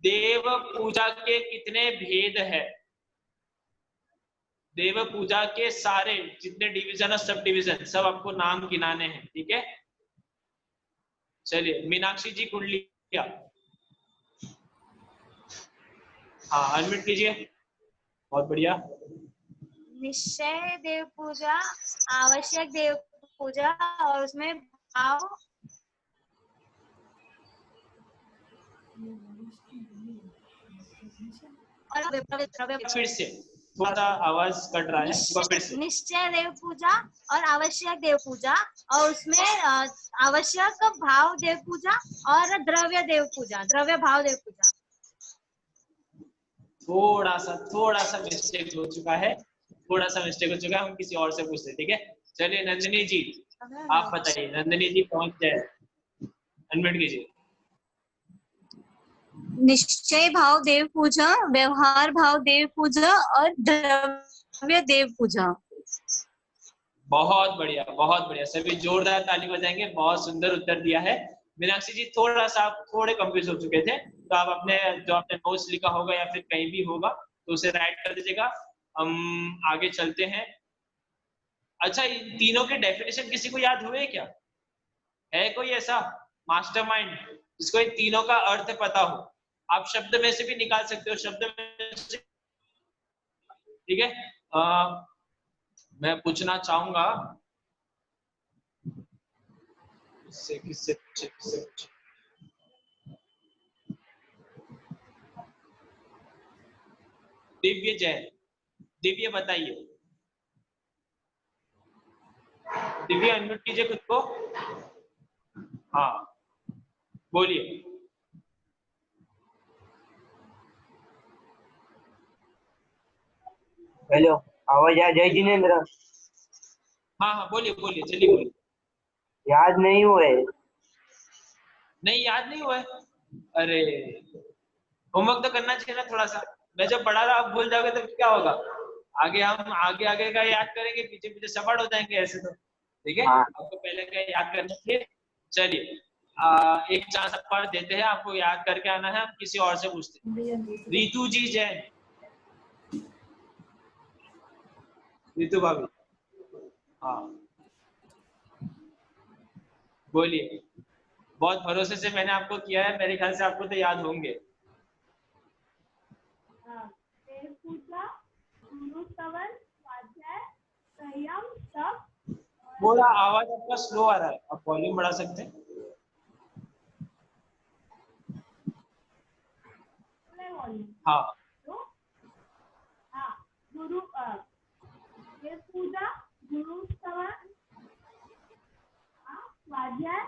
देव पूजा के कितने भेद है? देव पूजा के सारे जितने डिवीजन और सब डिवीजन सब आपको नाम गिनाने हैं, ठीक है? चलिए मीनाक्षी जी कुंडलिया, हाँ अनम्यूट कीजिए। बहुत बढ़िया। निश्चय देव पूजा, आवश्यक देव पूजा और उसमें भाव, और फिर से थोड़ा सा आवाज कट रहा है, फिर से। निश्चय देव पूजा और आवश्यक देव पूजा और उसमें आवश्यक भाव देव पूजा और द्रव्य देव पूजा, द्रव्य भाव देव पूजा। थोड़ा सा मिस्टेक हो चुका है, हम किसी और से पूछते हैं, ठीक है? चलिए नंदिनी जी आप बताइए, नंदिनी जी पहुंच जाए, अनम्यूट कीजिए। निश्चय भाव देव पूजा, व्यवहार भाव देव पूजा और द्रव्य देव पूजा। बहुत बढ़िया, सभी जोरदार ताली बजाएंगे, बहुत सुंदर उत्तर दिया है। मीनाक्षी जी थोड़ा सा आप थोड़े कंफ्यूज हो चुके थे, तो आप अपने जो आपने नोट्स लिखा होगा या फिर कहीं भी होगा तो उसे राइट कर दीजिएगा। हम आगे चलते हैं। अच्छा, इन तीनों के डेफिनेशन किसी को याद हुए क्या? है कोई ऐसा मास्टरमाइंड जिसको इन तीनों का अर्थ पता हो? आप शब्द में से भी निकाल सकते हो, शब्द में से, ठीक है? मैं पूछना चाहूंगा किससे दिव्य जैन, दिव्य बताइए, दिव्य अनम्यूट कीजिए खुद को, हाँ बोलिए। हेलो, आवाज आ जय जिनेन्द्र? हाँ बोलिए चलिए बोलिए। याद नहीं हुए? नहीं याद नहीं हुआ है? अरे होमवर्क तो करना चाहिए ना थोड़ा सा। मैं जब पढ़ा रहा आप भूल जाओगे तो क्या होगा? आगे हम आगे का याद करेंगे, पीछे पीछे सपाट हो जाएंगे ऐसे तो, ठीक है? हाँ। आपको पहले का याद करना चाहिए। चलिए एक चांस और देते हैं आपको, याद करके आना है। हम किसी और से पूछते हैं। रितु जी जैन, रितु भाभी, हाँ बोलिए। बहुत भरोसे से मैंने आपको किया है, मेरे ख्याल से आपको तो याद होंगे। देव पूजा, गुरु सवन, स्वाध्याय, संयम, तप। थोड़ा आवाज आपका स्लो आ रहा है, आप वॉल्यूम बढ़ा सकते हैं? हाँ हाँ, गुरु देव पूजा, गुरु सवन, स्वाध्याय,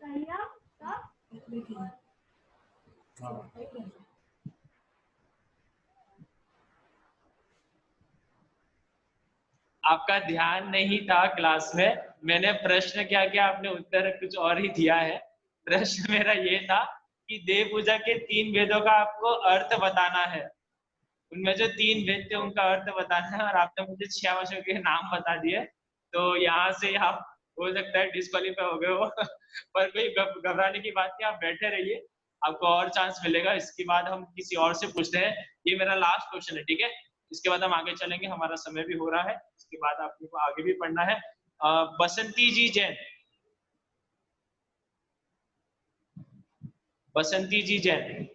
संयम, तप। आपका ध्यान नहीं था क्लास में, मैंने प्रश्न क्या किया, आपने उत्तर कुछ और ही दिया है। प्रश्न मेरा ये था कि देव पूजा के 3 वेदों का आपको अर्थ बताना है। उनमें जो 3 वेद थे उनका अर्थ बताना है, और आपने मुझे 6 वर्षों के नाम बता दिए, तो यहाँ से आप हो सकता है डिस्क्वालीफाई हो गए हो। पर कोई घबराने की बात नहीं, आप बैठे रहिए, आपको और चांस मिलेगा। इसके बाद हम किसी और से पूछते हैं। ये मेरा लास्ट क्वेश्चन है, ठीक है? इसके बाद हम आगे चलेंगे, हमारा समय भी हो रहा है। इसके बाद आपको आगे भी पढ़ना है। बसंती जी जैन, बसंती जी जैन,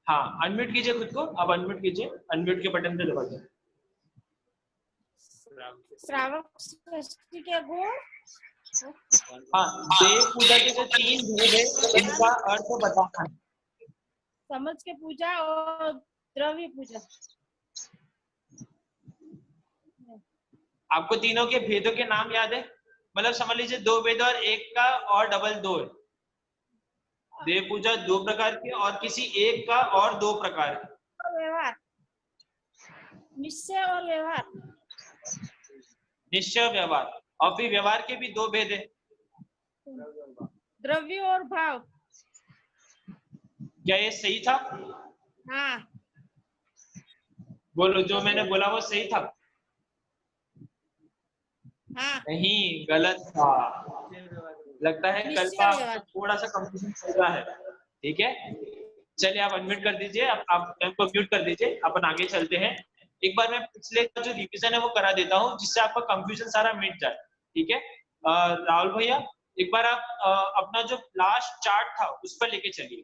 हाँ अनम्यूट कीजिए खुद को, अब अनम्यूट कीजिए, अनम्यूट के बटन पे दबा दीजिए। श्रावक षष्ठी के गुण, हाँ, देव पूजा के जो 3 भेद है इनका अर्थ बताना है। समझ के पूजा और द्रव्य पूजा। आपको तीनों के भेदों के नाम याद है? मतलब समझ लीजिए 2 वेद और एक का और डबल 2 है। देव पूजा 2 प्रकार की और किसी एक का और 2 प्रकार की। व्यवहार, निश्चय और व्यवहार। निश्चय व्यवहार, और फिर व्यवहार के भी 2 भेद है। द्रव्य और भाव। क्या ये सही था? हाँ। बोलो, जो मैंने बोला वो सही था? हाँ। नहीं, गलत था। लगता है कल का थोड़ा सा कंफ्यूजन चल रहा है, ठीक है? चलिए आप अनम्यूट कर दीजिए, आप को म्यूट कर दीजिए, अपन आगे चलते हैं। एक बार मैं पिछले का जो रिवीजन है वो करा देता हूँ, जिससे आपका कंफ्यूजन सारा मिट जाए। ठीक है, राहुल भैया एक बार आप अपना जो लास्ट चार्ट था उस पर लेके चलिए।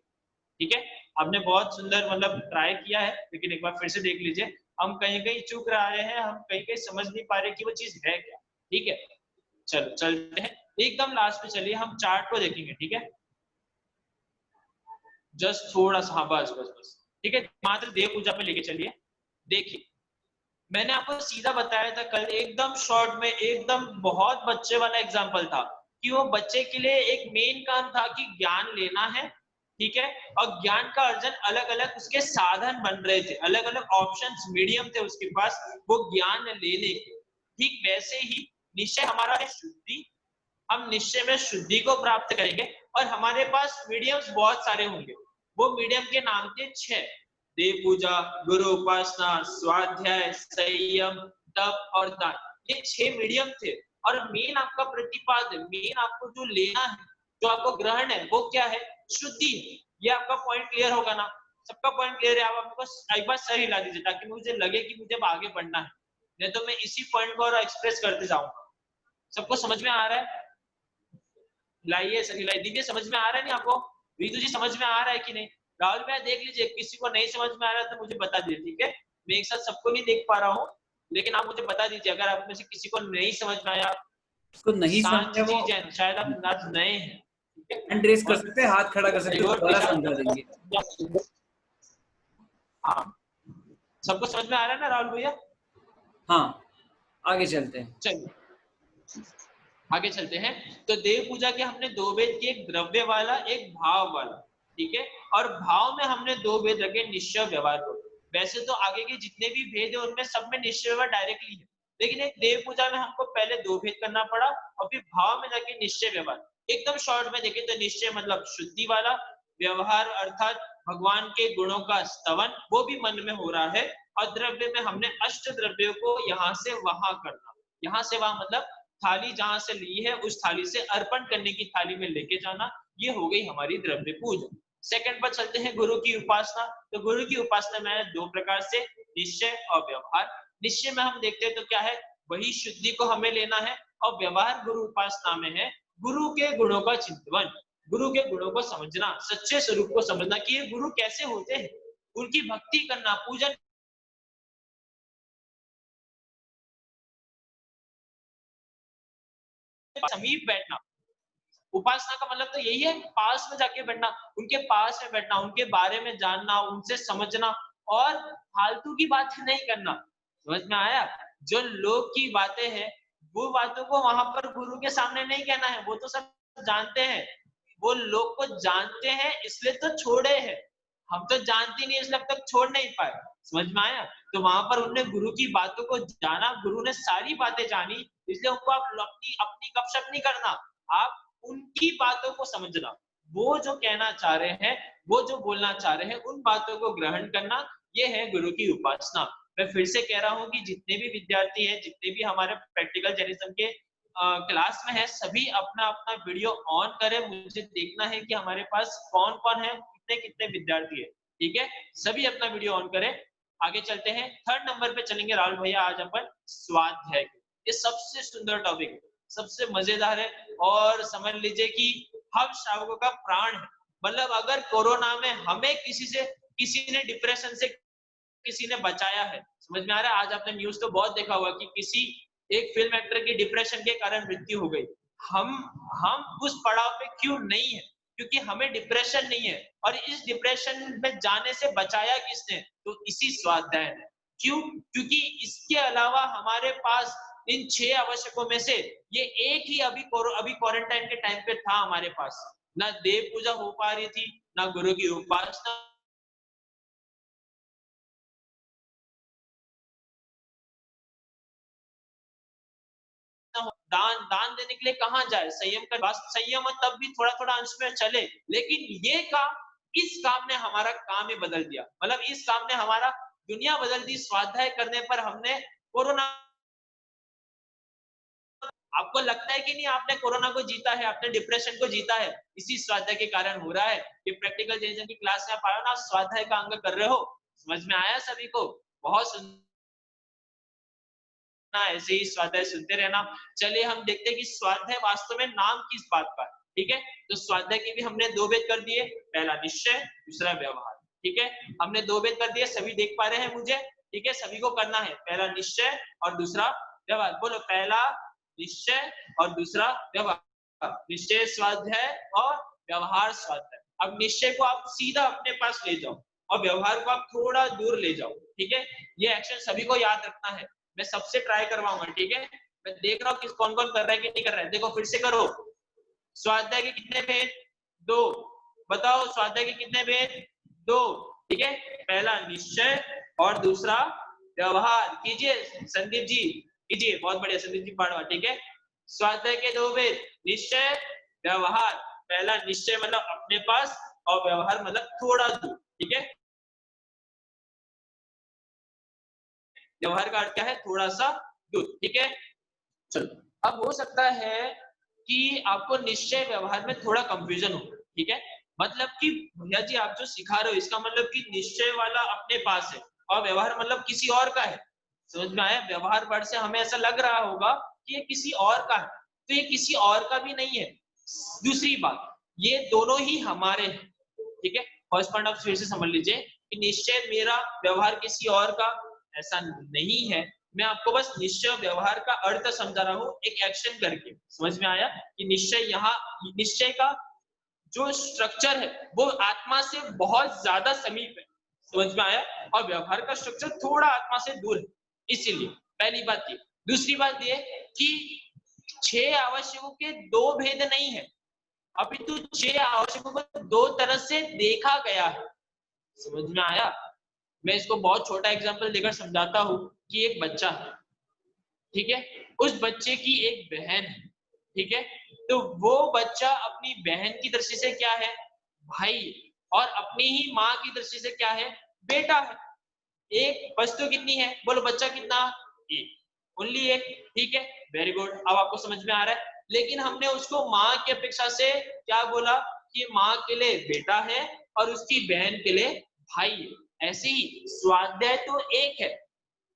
ठीक है, आपने बहुत सुंदर मतलब ट्राई किया है, लेकिन एक बार फिर से देख लीजिए। हम कहीं कहीं चूक रहे हैं, हम कहीं कहीं समझ नहीं पा रहे कि वो चीज है क्या। ठीक है, चलो चलते हैं, एकदम लास्ट पे चलिए, हम चार्ट को देखेंगे। ठीक है, जस्ट थोड़ा सा, हाँ बस बस बस, ठीक है, मात्र देव पूजा पे लेके चलिए। देखिए मैंने आपको सीधा बताया था कल, एकदम शॉर्ट में, एकदम बहुत बच्चे वाला एग्जांपल था कि वो बच्चे के लिए एक मेन काम था कि ज्ञान लेना है। ठीक है, और ज्ञान का अर्जन अलग अलग उसके साधन बन रहे थे, अलग अलग ऑप्शंस मीडियम थे उसके पास वो ज्ञान लेने के। ठीक वैसे ही निश्चय हमारा है शुद्धि, हम निश्चय में शुद्धि को प्राप्त करेंगे और हमारे पास मीडियम्स बहुत सारे होंगे। वो मीडियम के नाम थे 6, देव पूजा, गुरु उपासना, स्वाध्याय, संयम, तप और दान। ये 6 मीडियम थे। और मेन आपका प्रतिपाद्य, मेन आपको जो लेना है, जो आपको ग्रहण है, वो क्या है? शुद्धि है। ये आपका पॉइंट क्लियर होगा ना? सबका पॉइंट क्लियर है? आप आपको एक बार सर हिला दीजिए ताकि मुझे लगे कि मुझे आगे बढ़ना है, नहीं तो मैं इसी पॉइंट को और एक्सप्रेस करते जाऊंगा। सबको समझ में आ रहा है? लाइए सर, हिलाई दीजिए। समझ में आ रहा है नहीं आपको? रीतू जी समझ में आ रहा है कि नहीं? राहुल भैया देख लीजिए, किसी को नहीं समझ में आ रहा है तो मुझे बता दीजिए। ठीक है, मैं एक साथ सबको नहीं देख पा रहा हूँ, लेकिन आप मुझे बता दीजिए अगर आप में से किसी को नहीं समझ में आया। उसको नहीं शांत समझे वो जी जैन, शायद आप आज नए हैं। हैंड रेज कर सकते हैं, हाथ खड़ा कर सकते हैं, दोबारा समझा देंगे। हाँ, सबको समझ में आ रहा है ना राहुल भैया? हाँ, आगे चलते हैं। चलिए आगे चलते हैं। तो देव पूजा के हमने 2 भेद किए, एक द्रव्य वाला, एक भाव वाला। ठीक है, और भाव में हमने 2 भेद रखे, निश्चय व्यवहार को। वैसे तो आगे के जितने भी भेद है उनमें सब में निश्चय व्यवहार डायरेक्टली है, लेकिन एक देव पूजा में हमको पहले 2 भेद करना पड़ा और फिर भाव में जाके निश्चय व्यवहार। एकदम शॉर्ट में देखें तो निश्चय मतलब शुद्धि वाला, व्यवहार अर्थात भगवान के गुणों का स्तवन, वो भी मन में हो रहा है। और द्रव्य में हमने अष्ट द्रव्यों को यहाँ से वहां करना, यहाँ से वहां मतलब थाली जहां से ली है उस थाली से अर्पण करने की थाली में लेके जाना, ये हो गई हमारी द्रव्य पूजा। सेकंड पर चलते हैं गुरु की उपासना। तो गुरु की उपासना में 2 प्रकार से, निश्चय और व्यवहार। निश्चय में हम देखते हैं तो क्या है, वही शुद्धि को हमें लेना है, और व्यवहार गुरु उपासना में है गुरु के गुणों का चिंतन, गुरु के गुणों को समझना, सच्चे स्वरूप को समझना कि ये गुरु कैसे होते हैं, उनकी भक्ति करना, पूजन समीप बैठना। उपासना का मतलब तो यही है, पास में जाके बैठना, उनके पास में बैठना, उनके बारे में जानना, उनसे समझना, और फालतू की बातें नहीं करना। समझ में आया? जो लोग की बातें हैं वो बातों को वहां पर गुरु के सामने नहीं कहना है, वो तो सब जानते हैं, वो लोग को जानते हैं इसलिए तो छोड़े हैं, हम तो जानते नहीं इसलिए अब तक छोड़ नहीं पाए। समझ में आया? तो वहां पर उन्होंने गुरु की बातों को जाना, गुरु ने सारी बातें जानी, इसलिए उनको आप अपनी अपनी गपशप नहीं करना, आप उनकी बातों को समझना, वो जो कहना चाह रहे हैं, वो जो बोलना चाह रहे हैं, उन बातों को ग्रहण करना, ये है गुरु की उपासना। मैं फिर से कह रहा हूँ कि जितने भी विद्यार्थी हैं, जितने भी हमारे प्रैक्टिकल जर्नलिज्म के क्लास में है, सभी अपना अपना वीडियो ऑन करें, मुझे देखना है कि हमारे पास कौन कौन है, कितने कितने विद्यार्थी है। ठीक है, सभी अपना वीडियो ऑन करें। आगे चलते हैं, 3rd नंबर पे चलेंगे राहुल भैया, आज अपन स्वाध्याय। ये सबसे सुंदर टॉपिक है, सबसे मजेदार है, और समझ लीजिए कि हम श्रावकों का प्राण है। मतलब अगर कोरोना में हमें किसी ने डिप्रेशन से किसी ने बचाया है, समझ में आ रहा है? आज आपने न्यूज तो बहुत देखा होगा कि किसी एक फिल्म एक्टर की डिप्रेशन के कारण मृत्यु हो गई। हम उस पड़ाव पे क्यों नहीं है? क्योंकि हमें डिप्रेशन नहीं है, और इस डिप्रेशन में जाने से बचाया किसने? तो इसी स्वाध्याय ने। क्यों? क्योंकि इसके अलावा हमारे पास इन 6 आवश्यकों में से ये एक ही अभी क्वारंटाइन के टाइम पे था हमारे पास। ना देव पूजा हो पा रही थी, ना गुरु की उपासना, दान देने के लिए कहाँ जाए, संयम का बस, संयम तब भी थोड़ा थोड़ा अंश में चले, लेकिन ये काम, इस काम ने हमारा काम ही बदल दिया। मतलब इस काम ने हमारा दुनिया बदल दी। स्वाध्याय करने पर हमने कोरोना आपको लगता है कि नहीं आपने कोरोना को जीता है, आपने डिप्रेशन को जीता है, इसी स्वाध्याय के कारण हो रहा है। ये प्रैक्टिकल रीजन की क्लास में आप आए हो ना, स्वाध्याय का अंग कर रहे हो। समझ में आया सभी को? बहुत सुंदर, ऐसे ही स्वाध्याय सुनते रहना। चलिए हम देखते हैं कि स्वाध्याय वास्तव में नाम किस बात का है। ठीक है, तो स्वाध्याय के भी हमने 2 भेद कर दिए, पहला निश्चय, दूसरा व्यवहार। ठीक है, हमने 2 भेद कर दिए, सभी देख पा रहे हैं मुझे? ठीक है, सभी को करना है, पहला निश्चय और दूसरा व्यवहार। बोलो, पहला निश्चय और दूसरा व्यवहार। निश्चय स्वाध्याय और व्यवहार स्वाध्याय। अब निश्चय को आप सीधा अपने पास ले जाओ और व्यवहार को आप थोड़ा दूर ले जाओ। ठीक है, ये एक्शन सभी को याद रखना है। मैं सबसे ट्राई करवाऊंगा। ठीक है, मैं देख रहा हूँ कि कौन कौन कर रहा है कि नहीं कर रहा है। देखो, फिर से करो। स्वाध्याय के कितने भेद? 2। बताओ, स्वाध्याय के कितने भेद? 2। ठीक है, पहला निश्चय और दूसरा व्यवहार। कीजिए संदीप जी, कीजिए, बहुत बढ़िया संदीप जी पाड़वा। ठीक है, स्वाध्याय के 2 भेद, निश्चय, व्यवहार। पहला निश्चय मतलब अपने पास और व्यवहार मतलब थोड़ा दूर। ठीक है, व्यवहार का अर्थ क्या है? थोड़ा सा दूर। ठीक है, चलो। अब हो सकता है कि आपको निश्चय व्यवहार में थोड़ा कंफ्यूजन हो। ठीक है, मतलब कि भैया जी आप जो सिखा रहे हो इसका मतलब कि निश्चय वाला अपने पास है और व्यवहार मतलब किसी और का है। समझ में आया? व्यवहार वर्ड से हमें ऐसा लग रहा होगा कि ये किसी और का है, तो ये किसी और का भी नहीं है। दूसरी बात, ये दोनों ही हमारे हैं। ठीक है, फर्स्ट पॉइंट आप फिर से समझ लीजिए कि निश्चय मेरा, व्यवहार किसी और का, ऐसा नहीं है। मैं आपको बस निश्चय व्यवहार का अर्थ समझा रहा हूँ एक एक्शन करके। समझ में आया कि निश्चय, यहाँ निश्चय का जो स्ट्रक्चर है वो आत्मा से बहुत ज्यादा समीप है। समझ में आया? और व्यवहार का स्ट्रक्चर थोड़ा आत्मा से दूर है। इसीलिए पहली बात ये। दूसरी बात ये कि 6 आवश्यकों के 2 भेद नहीं है, अपितु 6 आवश्यकों को 2 तरह से देखा गया है। समझ में आया? मैं इसको बहुत छोटा एग्जांपल देकर समझाता हूँ कि एक बच्चा है। ठीक है, उस बच्चे की एक बहन है। ठीक है, तो वो बच्चा अपनी बहन की दृष्टि से क्या है? भाई। और अपनी ही माँ की दृष्टि से क्या है? बेटा है। एक वस्तु कितनी है? बोलो, बच्चा कितना? एक, ओनली एक। ठीक है, वेरी गुड। अब आपको समझ में आ रहा है। लेकिन हमने उसको माँ की अपेक्षा से क्या बोला कि माँ के लिए बेटा है और उसकी बहन के लिए भाई है। ऐसे ही स्वाध्याय तो एक है।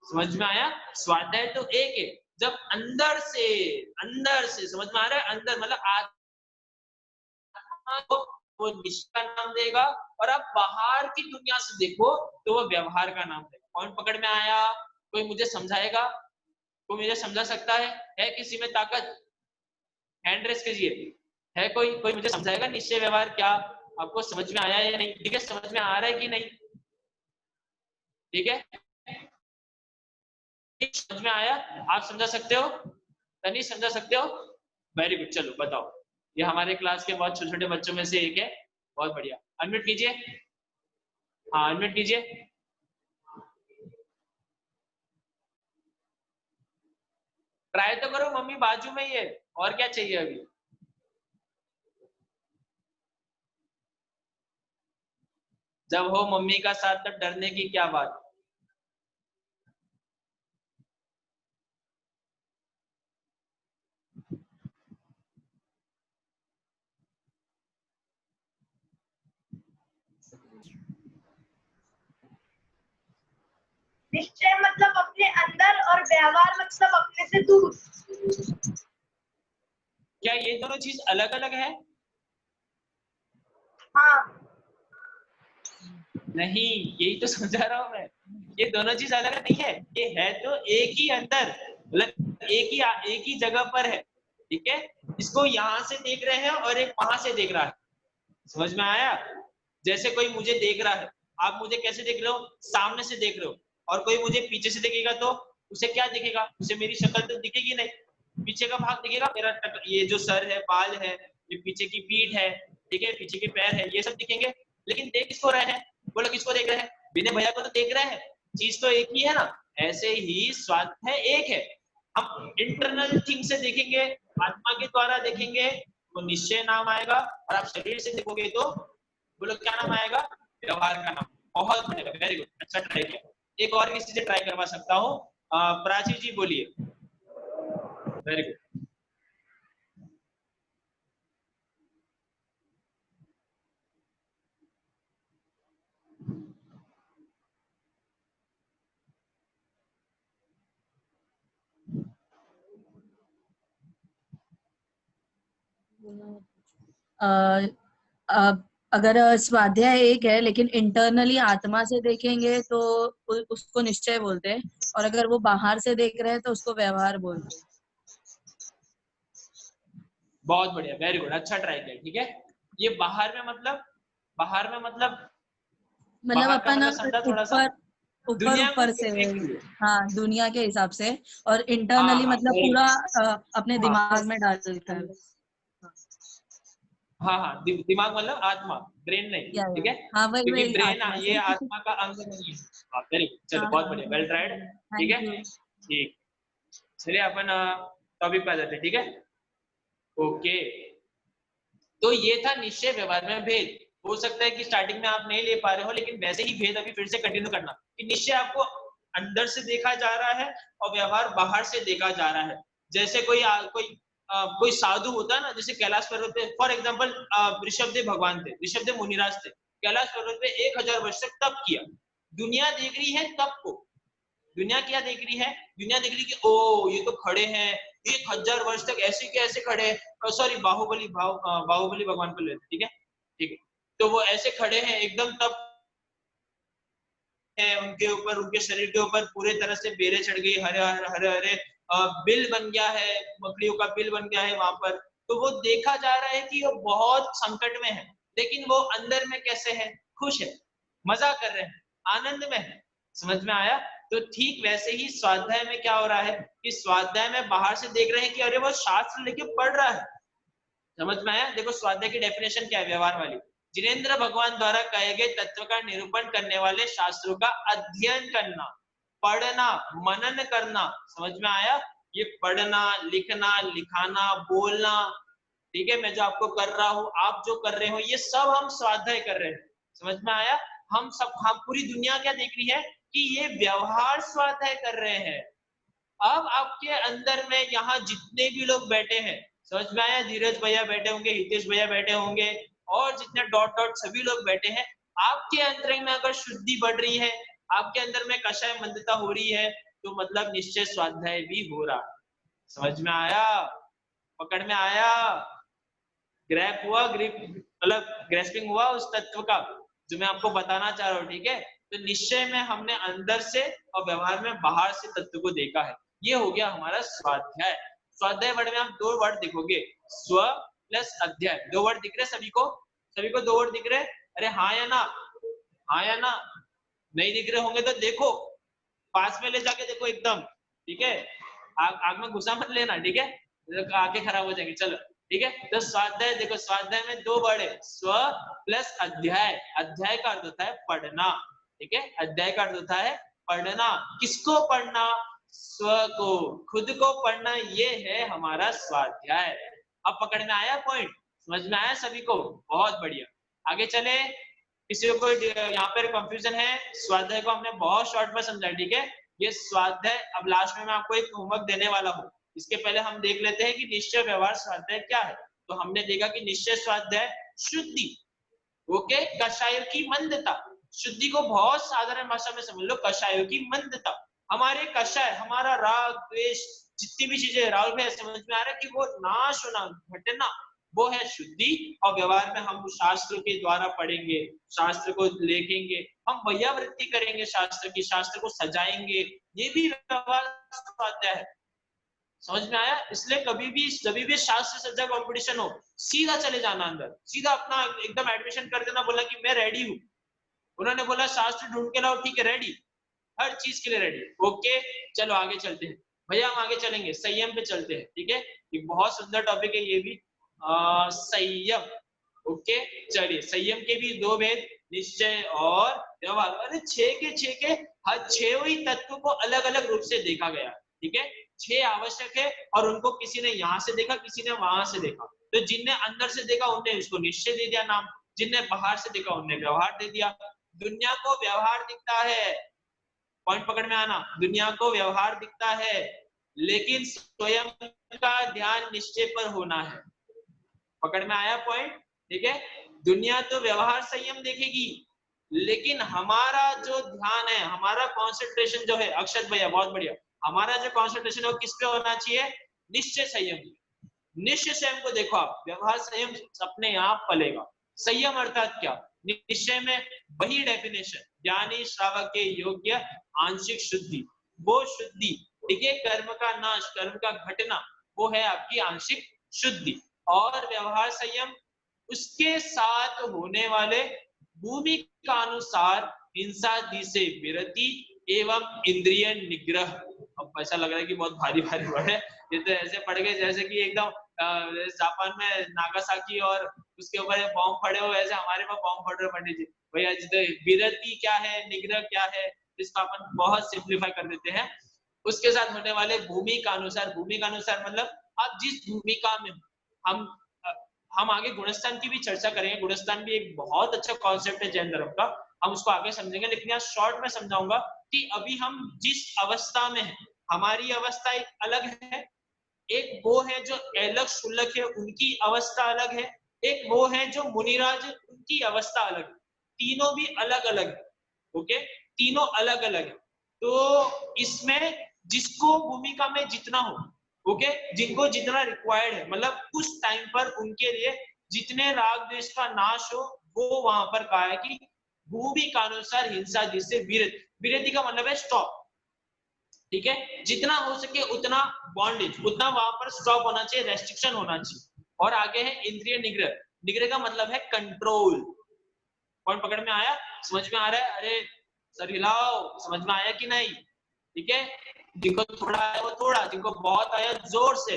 समझ में आया? स्वाध्याय तो एक है। जब अंदर से समझ में आ रहा है, अंदर मतलब आत्मा को वो निश्चय का नाम देगा, और आप बाहर की दुनिया से देखो तो वो व्यवहार का नाम देगा। कौन पकड़ में आया? कोई मुझे समझाएगा? कोई मुझे समझा सकता है किसी में ताकत? हैंड रेस कीजिए। है कोई? कोई मुझे समझाएगा निश्चय व्यवहार क्या? आपको समझ में आया या नहीं? ठीक है, समझ में आ रहा है कि नहीं? ठीक है, समझ में आया? आप समझा सकते हो? नहीं समझा सकते हो? वेरी गुड, चलो बताओ। ये हमारे क्लास के बहुत छोटे छोटे बच्चों में से एक है। बहुत बढ़िया, अनम्यूट कीजिए। हाँ, अनम्यूट कीजिए। ट्राई तो करो, मम्मी बाजू में ही है, और क्या चाहिए अभी? जब हो मम्मी का साथ तब डरने की क्या बात? निश्चय मतलब अपने अंदर और व्यवहार मतलब अपने से दूर। क्या ये दोनों चीज अलग अलग है? हाँ। नहीं, यही तो समझा रहा हूं मैं। ये दोनों चीज अलग नहीं है, ये है तो एक ही अंदर, मतलब एक ही जगह पर है। ठीक है, इसको यहाँ से देख रहे हैं और एक वहां से देख रहा है। समझ में आया? जैसे कोई मुझे देख रहा है, आप मुझे कैसे देख रहे हो? सामने से देख रहे हो। और कोई मुझे पीछे से देखेगा तो उसे क्या दिखेगा? उसे मेरी शक्ल तो दिखेगी नहीं, पीछे का भाग दिखेगा मेरा। ये जो सर है, बाल है, ये पीछे की पीठ है, ठीक है, पीछे के पैर है, ये सब दिखेंगे। लेकिन देख किसको रहे हैं? बोलो, किसको देख रहे हैं? विनय भैया को तो देख रहे हैं। चीज तो एक ही है ना। ऐसे ही स्वाध्याय एक है। हम इंटरनल थिंग से देखेंगे, आत्मा के द्वारा देखेंगे तो निश्चय नाम आएगा, और आप शरीर से देखोगे तो बोलो क्या नाम आएगा? व्यवहार का नाम। बहुत बढ़िया, वेरी गुड, अच्छा ट्राई किया। एक और किसी से ट्राई करवा सकता हूँ। प्राची जी बोलिए। Very good. अगर स्वाध्याय एक है लेकिन इंटरनली आत्मा से देखेंगे तो उसको निश्चय बोलते हैं, और अगर वो बाहर से देख रहे हैं तो उसको व्यवहार बोलते हैं। बहुत बढ़िया, वेरी गुड, अच्छा ट्राई किया। ठीक है, ये बाहर में मतलब बाहर अपन समझा थोड़ा सा, ऊपर से, हाँ दुनिया के हिसाब से, और इंटरनली मतलब पूरा अपने दिमाग में डाल देता है। हाँ, दिमाग मतलब आत्मा, ब्रेन नहीं। ठीक है, हाँ वही क्योंकि ब्रेन ये आत्मा का अंग नहीं है। वेरी गुड, चलो बहुत बढ़िया, वेल ट्राइड। ठीक है, ठीक, चलिए अपन टॉपिक पे आ जाते हैं। ठीक है, ओके, तो ये था निश्चय व्यवहार में भेद। हो सकता है कि स्टार्टिंग में आप नहीं ले पा रहे हो, लेकिन वैसे ही भेद अभी फिर से कंटिन्यू करना कि निश्चय आपको अंदर से देखा जा रहा है और व्यवहार बाहर से देखा जा रहा है। जैसे कोई साधु होता है ना, जैसे कैलाश पर्वत पे फॉर एग्जांपल ऋषभदेव भगवान थे, ऋषभदेव मुनिराज थे, कैलाश पर्वत पे 1000 वर्ष तक तप किया। दुनिया देख रही है तप को, दुनिया क्या देख रही है? दुनिया देख रही है कि ओ ये तो खड़े हैं 1000 वर्ष तक ऐसे के ऐसे खड़े, सॉरी बाहुबली भगवान को लेते। ठीक है, ठीक है, तो वो ऐसे खड़े हैं एकदम तप है, उनके ऊपर, उनके शरीर के ऊपर पूरे तरह से बेरे चढ़ गई, हरे हरे बिल बन गया है, मकड़ियों का बिल बन गया है वहां पर। तो वो देखा जा रहा है कि वो बहुत संकट में है, लेकिन वो अंदर में कैसे है? खुश है, मजा कर रहे हैं, आनंद में है। समझ में आया? तो ठीक वैसे ही स्वाध्याय में क्या हो रहा है कि स्वाध्याय में बाहर से देख रहे हैं कि अरे वो शास्त्र लेके पढ़ रहा है। समझ में आया? देखो स्वाध्याय की डेफिनेशन क्या है व्यवहार वाली, जिनेंद्र भगवान द्वारा कहे गए तत्व का निरूपण करने वाले शास्त्रों का अध्ययन करना, पढ़ना, मनन करना। समझ में आया? ये पढ़ना, लिखना, लिखाना, बोलना, ठीक है, मैं जो आपको कर रहा हूँ, आप जो कर रहे हो, ये सब हम स्वाध्याय कर रहे हैं। समझ में आया? हम पूरी दुनिया क्या देख रही है कि ये व्यवहार स्वाध्याय कर रहे हैं। अब आपके अंदर में यहाँ जितने भी लोग बैठे हैं, समझ में आया? धीरज भैया बैठे होंगे, हितेश भैया बैठे होंगे, और जितने डॉट डॉट सभी लोग बैठे हैं, आपके अंतर में अगर शुद्धि बढ़ रही है, आपके अंदर में कषाय मंदता हो रही है, तो मतलब निश्चय स्वाध्याय भी हो रहा। समझ में आया? पकड़ में आया? ग्रैप हुआ, ग्रिप मतलब ग्रेस्पिंग हुआ उस तत्व का जो मैं आपको बताना चाह रहा हूँ। ठीक है, तो निश्चय में हमने अंदर से और व्यवहार में बाहर से तत्व को देखा है। ये हो गया हमारा स्वाध्याय। स्वाध्याय वर्ड में आप दो वर्ड देखोगे, स्व प्लस अध्याय। दो वर्ड दिख रहे सभी को? सभी को दो वर्ड दिख रहे? अरे हाँ या ना? हाँ या ना? नहीं दिख रहे होंगे तो देखो, पास में ले जाके देखो एकदम। ठीक है, आग में घुसा मत लेना। ठीक है, आंखें खराब हो जाएंगी। चलो ठीक है, तो स्वाध्याय देखो, स्वाध्याय में दो वर्ड है, स्व प्लस अध्याय। अध्याय का अर्थ होता है पढ़ना। ठीक है, अध्याय का अर्थ होता है पढ़ना। किसको पढ़ना? स्व को, खुद को पढ़ना, ये है हमारा स्वाध्याय। अब पकड़ में आया पॉइंट? समझ में आया सभी को? बहुत बढ़िया, आगे चले। किसी को यहाँ पर कंफ्यूजन है? स्वाध्याय को हमने बहुत शॉर्ट में समझा। ठीक है, ये स्वाध्याय, अब लास्ट में मैं आपको एक होमवर्क देने वाला हूँ। इसके पहले हम देख लेते हैं कि निश्चय व्यवहार स्वाध्याय क्या है। तो हमने देखा कि निश्चय स्वाध्याय शुद्धि, ओके, कषायों की मंदता। शुद्धि को बहुत साधारण भाषा में समझ लो, कषायों की मंदता। हमारे कषाय, हमारा राग द्वेष, जितनी भी चीजें, राहुल भाई समझ में आ रहा है कि वो नाश होना, घटना, वो है शुद्धि। और व्यवहार में हम शास्त्र के द्वारा पढ़ेंगे, शास्त्र को लेखेंगे, हम वैयावृत्ति करेंगे शास्त्र की, शास्त्र को सजाएंगे, ये भी व्यवहार स्वाध्याय है। समझ में आया? इसलिए कभी भी शास्त्र सज्जा कंपटीशन हो, सीधा चले जाना अंदर, सीधा अपना एकदम एडमिशन कर देना, बोला कि मैं रेडी हूँ। उन्होंने बोला शास्त्र ढूंढ के लाओ, ठीक है रेडी, हर चीज के लिए रेडी। ओके, चलो आगे चलते हैं भैया, हम आगे चलेंगे, संयम पे चलते हैं। ठीक है, ये बहुत सुंदर टॉपिक है ये भी, संयम। ओके, चलिए, संयम के भी दो भेद, निश्चय और व्यवहार। अरे छह के हर छह ही तत्व को अलग अलग रूप से देखा गया। ठीक है, 6 आवश्यक है, और उनको किसी ने यहाँ से देखा, किसी ने वहां से देखा। तो जिनने अंदर से देखा उनने उसको निश्चय दे दिया नाम, जिनने बाहर से देखा उनने व्यवहार दे दिया। दुनिया को व्यवहार दिखता है, पॉइंट पकड़ में आना, दुनिया को व्यवहार दिखता है, लेकिन स्वयं का ध्यान निश्चय पर होना है। पकड़ में आया पॉइंट? ठीक है, दुनिया तो व्यवहार संयम देखेगी, लेकिन हमारा जो ध्यान है, हमारा कॉन्सेंट्रेशन जो है, अक्षत भैया बहुत बढ़िया, हमारा जो कॉन्सेंट्रेशन है वो किस पे होना चाहिए? निश्चय संयम। निश्चय संयम को देखो आप, व्यवहार संयम अपने आप पलेगा। संयम अर्थात क्या? निश्चय में वही डेफिनेशन, ज्ञानी श्रावक के योग्य आंशिक शुद्धि, वो शुद्धि, ठीक है, कर्म का नाश, कर्म का घटना, वो है आपकी आंशिक शुद्धि। और व्यवहार संयम उसके साथ होने वाले भूमि का अनुसार हिंसा आदि से विरति एवं इंद्रिय निग्रह। अब ऐसा लग रहा है कि बहुत भारी भारी वर्ड है, ये तो ऐसे पड़ गए जैसे कि एकदम जापान में नागासाकी और उसके ऊपर बॉम्ब पड़े हो, वैसे हमारे पास बॉम्ब पड़ रहे पंडित जी। भैया विरति क्या है, निग्रह क्या है, इसका अपन बहुत सिंप्लीफाई कर देते हैं। उसके साथ होने वाले भूमि का अनुसार, भूमि का अनुसार मतलब आप जिस भूमिका में, हम आगे गुणस्थान की भी चर्चा करेंगे। गुणस्थान भी एक बहुत अच्छा कॉन्सेप्ट है जैन धर्म का, हम उसको आगे समझेंगे, लेकिन यहाँ शॉर्ट में समझाऊंगा कि अभी हम जिस अवस्था में हैं, हमारी अवस्था एक अलग है, एक वो है जो अलग शुल्लक है, उनकी अवस्था अलग है, एक वो है जो मुनिराज, उनकी अवस्था अलग है, तीनों भी अलग अलग है। ओके, तीनों अलग अलग है। तो इसमें जिसको भूमिका में जितना हो, ओके, जिनको जितना रिक्वायर्ड है, मतलब उस टाइम पर उनके लिए जितने राग द्वेष का नाश हो, वो वहां पर कहा है कि भूमि का अनुसार हिंसा जिससे विरति, विरति का मतलब है स्टॉप, ठीक है, जितना हो सके उतना बॉन्डेज, उतना वहां पर स्टॉप होना चाहिए, रेस्ट्रिक्शन होना चाहिए। और आगे है इंद्रिय निग्रह, निग्रह का मतलब है कंट्रोल। कौन पकड़ में आया, समझ में आ रहा है? अरे सर हिलाओ, समझ में आया कि नहीं? ठीक है, जिनको थोड़ा आया वो थोड़ा, जिनको बहुत आया जोर से।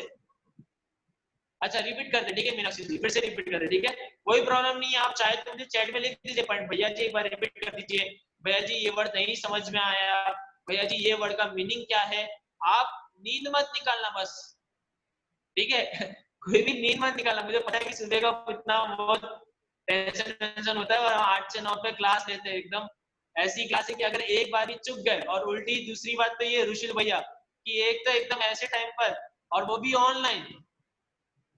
अच्छा रिपीट कर दे, ठीक है मीनाक्षी जी, फिर से रिपीट कर दे, ठीक है, कोई प्रॉब्लम नहीं है, आप चाहे तो मुझे चैट में लिख दीजिए पॉइंट, भैया जी एक बार रिपीट कर दीजिए, भैया जी ये वर्ड नहीं समझ में आया, भैया जी ये वर्ड का मीनिंग क्या है। आप नींद मत निकालना बस, ठीक है कोई भी नींद मत निकालना। मुझे पता है कि सुबह का इतना बहुत टेंशन होता है, और हम 8 से 9 पे क्लास लेते हैं, एकदम ऐसी क्लास है कि अगर एक बार भी चुक गए, और उल्टी दूसरी बात तो ये रुशिल भैया कि एक तो एकदम ऐसे टाइम पर, और वो भी ऑनलाइन,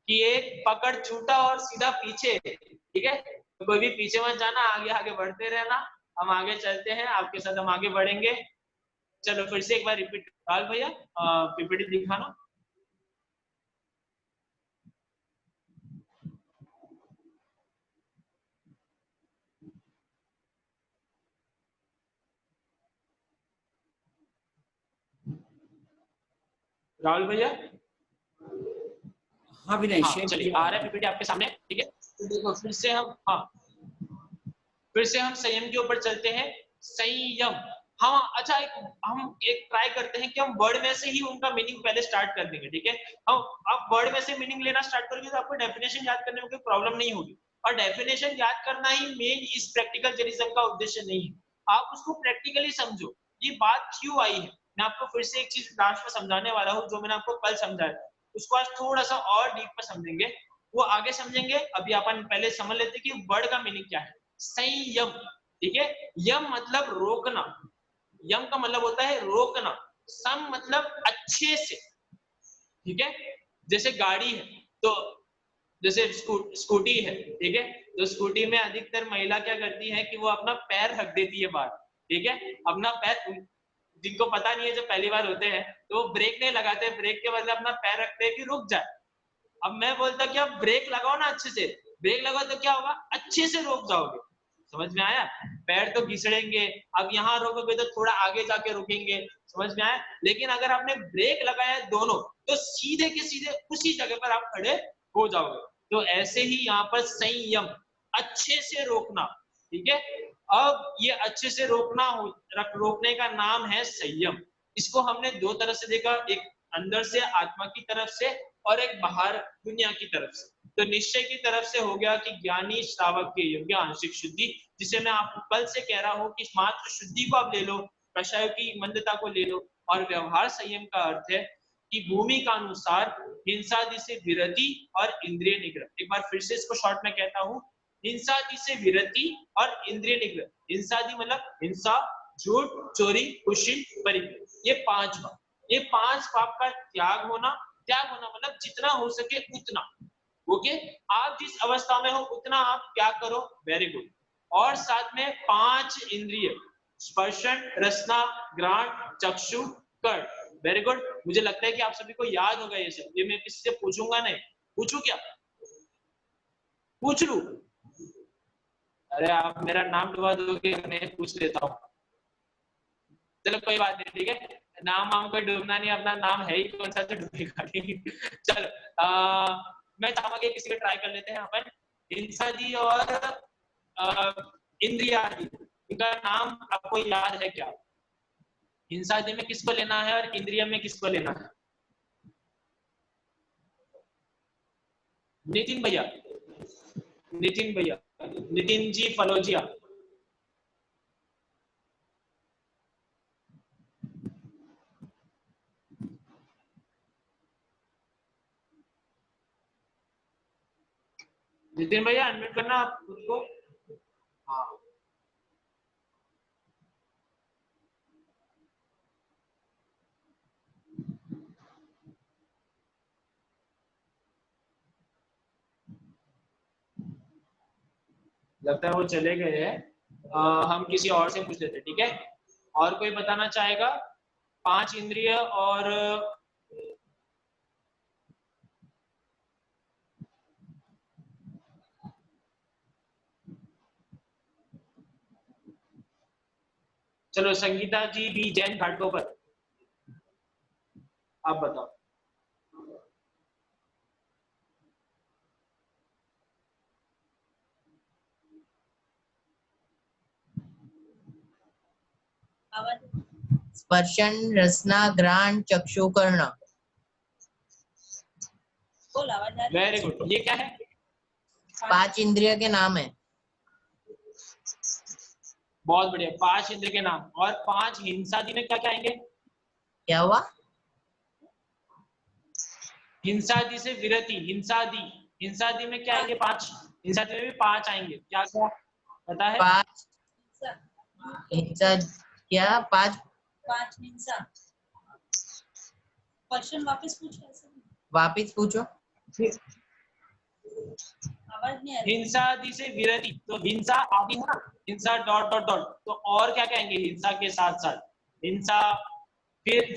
कि एक पकड़ छूटा और सीधा पीछे, ठीक है, तो कोई भी पीछे मत जाना, आगे आगे बढ़ते रहना, हम आगे चलते हैं, आपके साथ हम आगे बढ़ेंगे। चलो फिर से एक बार रिपीट, राहुल भैया पीपीटी दिखाना। राहुल भैया, हाँ विनय, हाँ चलिए आ रहा है पीपीटी आपके सामने, ठीक है। तो देखो फिर से हम, हाँ फिर से हम संयम के ऊपर चलते हैं। संयम, हाँ अच्छा, हम एक ट्राई करते हैं कि हम वर्ड में से ही उनका मीनिंग पहले स्टार्ट कर देंगे, ठीक है। हम आप वर्ड में से मीनिंग लेना स्टार्ट करोगे तो आपको डेफिनेशन याद करने में कोई प्रॉब्लम नहीं होगी, और डेफिनेशन याद करना ही मेन इस प्रैक्टिकल जर्नलिज्म का उद्देश्य नहीं है। आप उसको प्रैक्टिकली समझो, ये बात क्यों आई है। मैं आपको फिर से एक चीज लास्ट में समझाने वाला हूँ, जो मैंने आपको कल समझाया, उसको आज थोड़ा सा और डीप में समझेंगे, वो आगे समझेंगे। अभी अपन पहले समझ लेते कि वर्ड का मीनिंग क्या है। संयम, ठीक है, यम मतलब रोकना, यम का मतलब होता है रोकना, सम मतलब अच्छे से, ठीक है। जैसे गाड़ी है, तो जैसे स्कूटी है, ठीक है, तो स्कूटी में अधिकतर महिला क्या करती है कि वो अपना पैर रख देती है बाहर, ठीक है, अपना पैर, जिनको पता नहीं है, जो पहली बार होते हैं तो वो ब्रेक नहीं लगाते, ब्रेक के बदले अपना पैर रखते हैं कि रुक जाए। अब मैं बोलता कि आप ब्रेक लगाओ ना अच्छे से, ब्रेक लगाओ तो क्या होगा, अच्छे से रोक जाओगे। समझ में आया? पैर तो घिसड़ेंगे, अब यहाँ रोकोगे तो थोड़ा आगे जाके रुकेंगे, समझ में आया? लेकिन अगर आपने ब्रेक लगाया दोनों, तो सीधे के सीधे उसी जगह पर आप खड़े हो जाओगे। तो ऐसे ही यहाँ पर संयम, अच्छे से रोकना, ठीक है। अब ये अच्छे से रोकना रोकने का नाम है संयम। इसको हमने दो तरह से देखा, एक अंदर से आत्मा की तरफ से, और एक बाहर दुनिया की तरफ से। तो निश्चय की तरफ से हो गया कि ज्ञानी श्रावक के योग्य आंशिक शुद्धि, जिसे मैं आपको कल से कह रहा हूं कि मात्र शुद्धि को आप ले लो, कषाय की मंदता को ले लो। और व्यवहार संयम का अर्थ है कि भूमि का अनुसार हिंसादि से विरति और इंद्रिय निग्रह। एक बार फिर से इसको शॉर्ट में कहता हूं, हिंसादि से विरति और इंद्रिय निग्रह। हिंसादि मतलब हिंसा, झूठ, चोरी, कुशील, परिग्रह, ये पांच पाप का त्याग होना। त्याग होना मतलब जितना हो सके उतना, ओके। आप जिस अवस्था में हो उतना आप क्या करो, वेरी गुड। और साथ में 5 इंद्रिय, स्पर्शन, रसना, घ्राण, चक्षु, कर्ण, वेरी गुड। मुझे लगता है कि आप सभी को याद होगा ये सब, ये मैं किसी से पूछूंगा नहीं, पूछू क्या? पूछ लू? अरे आप मेरा नाम डुबा दोगे, मैं पूछ लेता हूँ। चलो कोई बात नहीं, ठीक है, नाम वाम कोई डूबना नहीं, अपना नाम है ही कौन सा तो डूबेगा नहीं। चलो मैं चाहूंगा कि किसी को ट्राई कर लेते हैं अपन। हिंसा जी और इंद्रिया जी, इनका नाम आपको याद है क्या? हिंसा जी में किसको लेना है और इंद्रिया में किसको लेना है? नितिन भैया, नितिन भैया, नितिन जी फलोजिया। नितिन भैया अनम्यूट करना आप खुद को। हाँ लगता है वो चले गए हैं। हम किसी और से पूछ लेते हैं, ठीक है? और कोई बताना चाहेगा? 5 इंद्रिय और चलो संगीता जी भी जैन घाटों पर, आप बताओ। स्पर्शन, रसना, घ्राण, चक्षु, कर्ण। Very good. ये क्या है? 5 इंद्रिय के नाम है। बहुत बढ़िया, 5 इंद्रिय के नाम। और 5 हिंसादि में क्या क्या आएंगे? क्या हुआ? हिंसादि से विरति, हिंसादि, हिंसादि में क्या आएंगे? 5। हिंसादि में भी 5 आएंगे, क्या क्या पता है? 5 हिंसा, क्या 5 हिंसा। क्वेश्चन वापस पूछ, वापिस पूछो। आवाज नहीं आ रही। हिंसादि से विरति, तो हिंसा आदि है ना, हिंसा डॉट डॉट डॉट, तो और क्या कहेंगे हिंसा के साथ साथ? हिंसा, फिर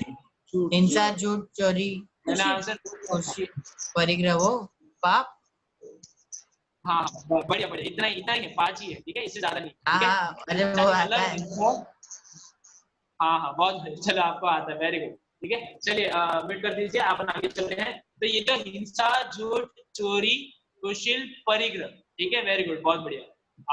हिंसा, झूठ, चोरी, मैंने आंसर, परिग्रह, वो पाप। हाँ बढ़िया बढ़िया, इतना ही है, 5 ही है, ठीक है, इससे ज्यादा नहीं, ठीक है? हाँ, अरे वो आता है। हाँ बहुत बढ़िया, चलो आपको आता है, वेरी गुड, ठीक है। चलिए मिट कर दीजिए, अपन आगे चलते हैं। तो ये जो हिंसा, झूठ, चोरी, कुशील, परिग्रह, ठीक है, वेरी गुड, बहुत बढ़िया।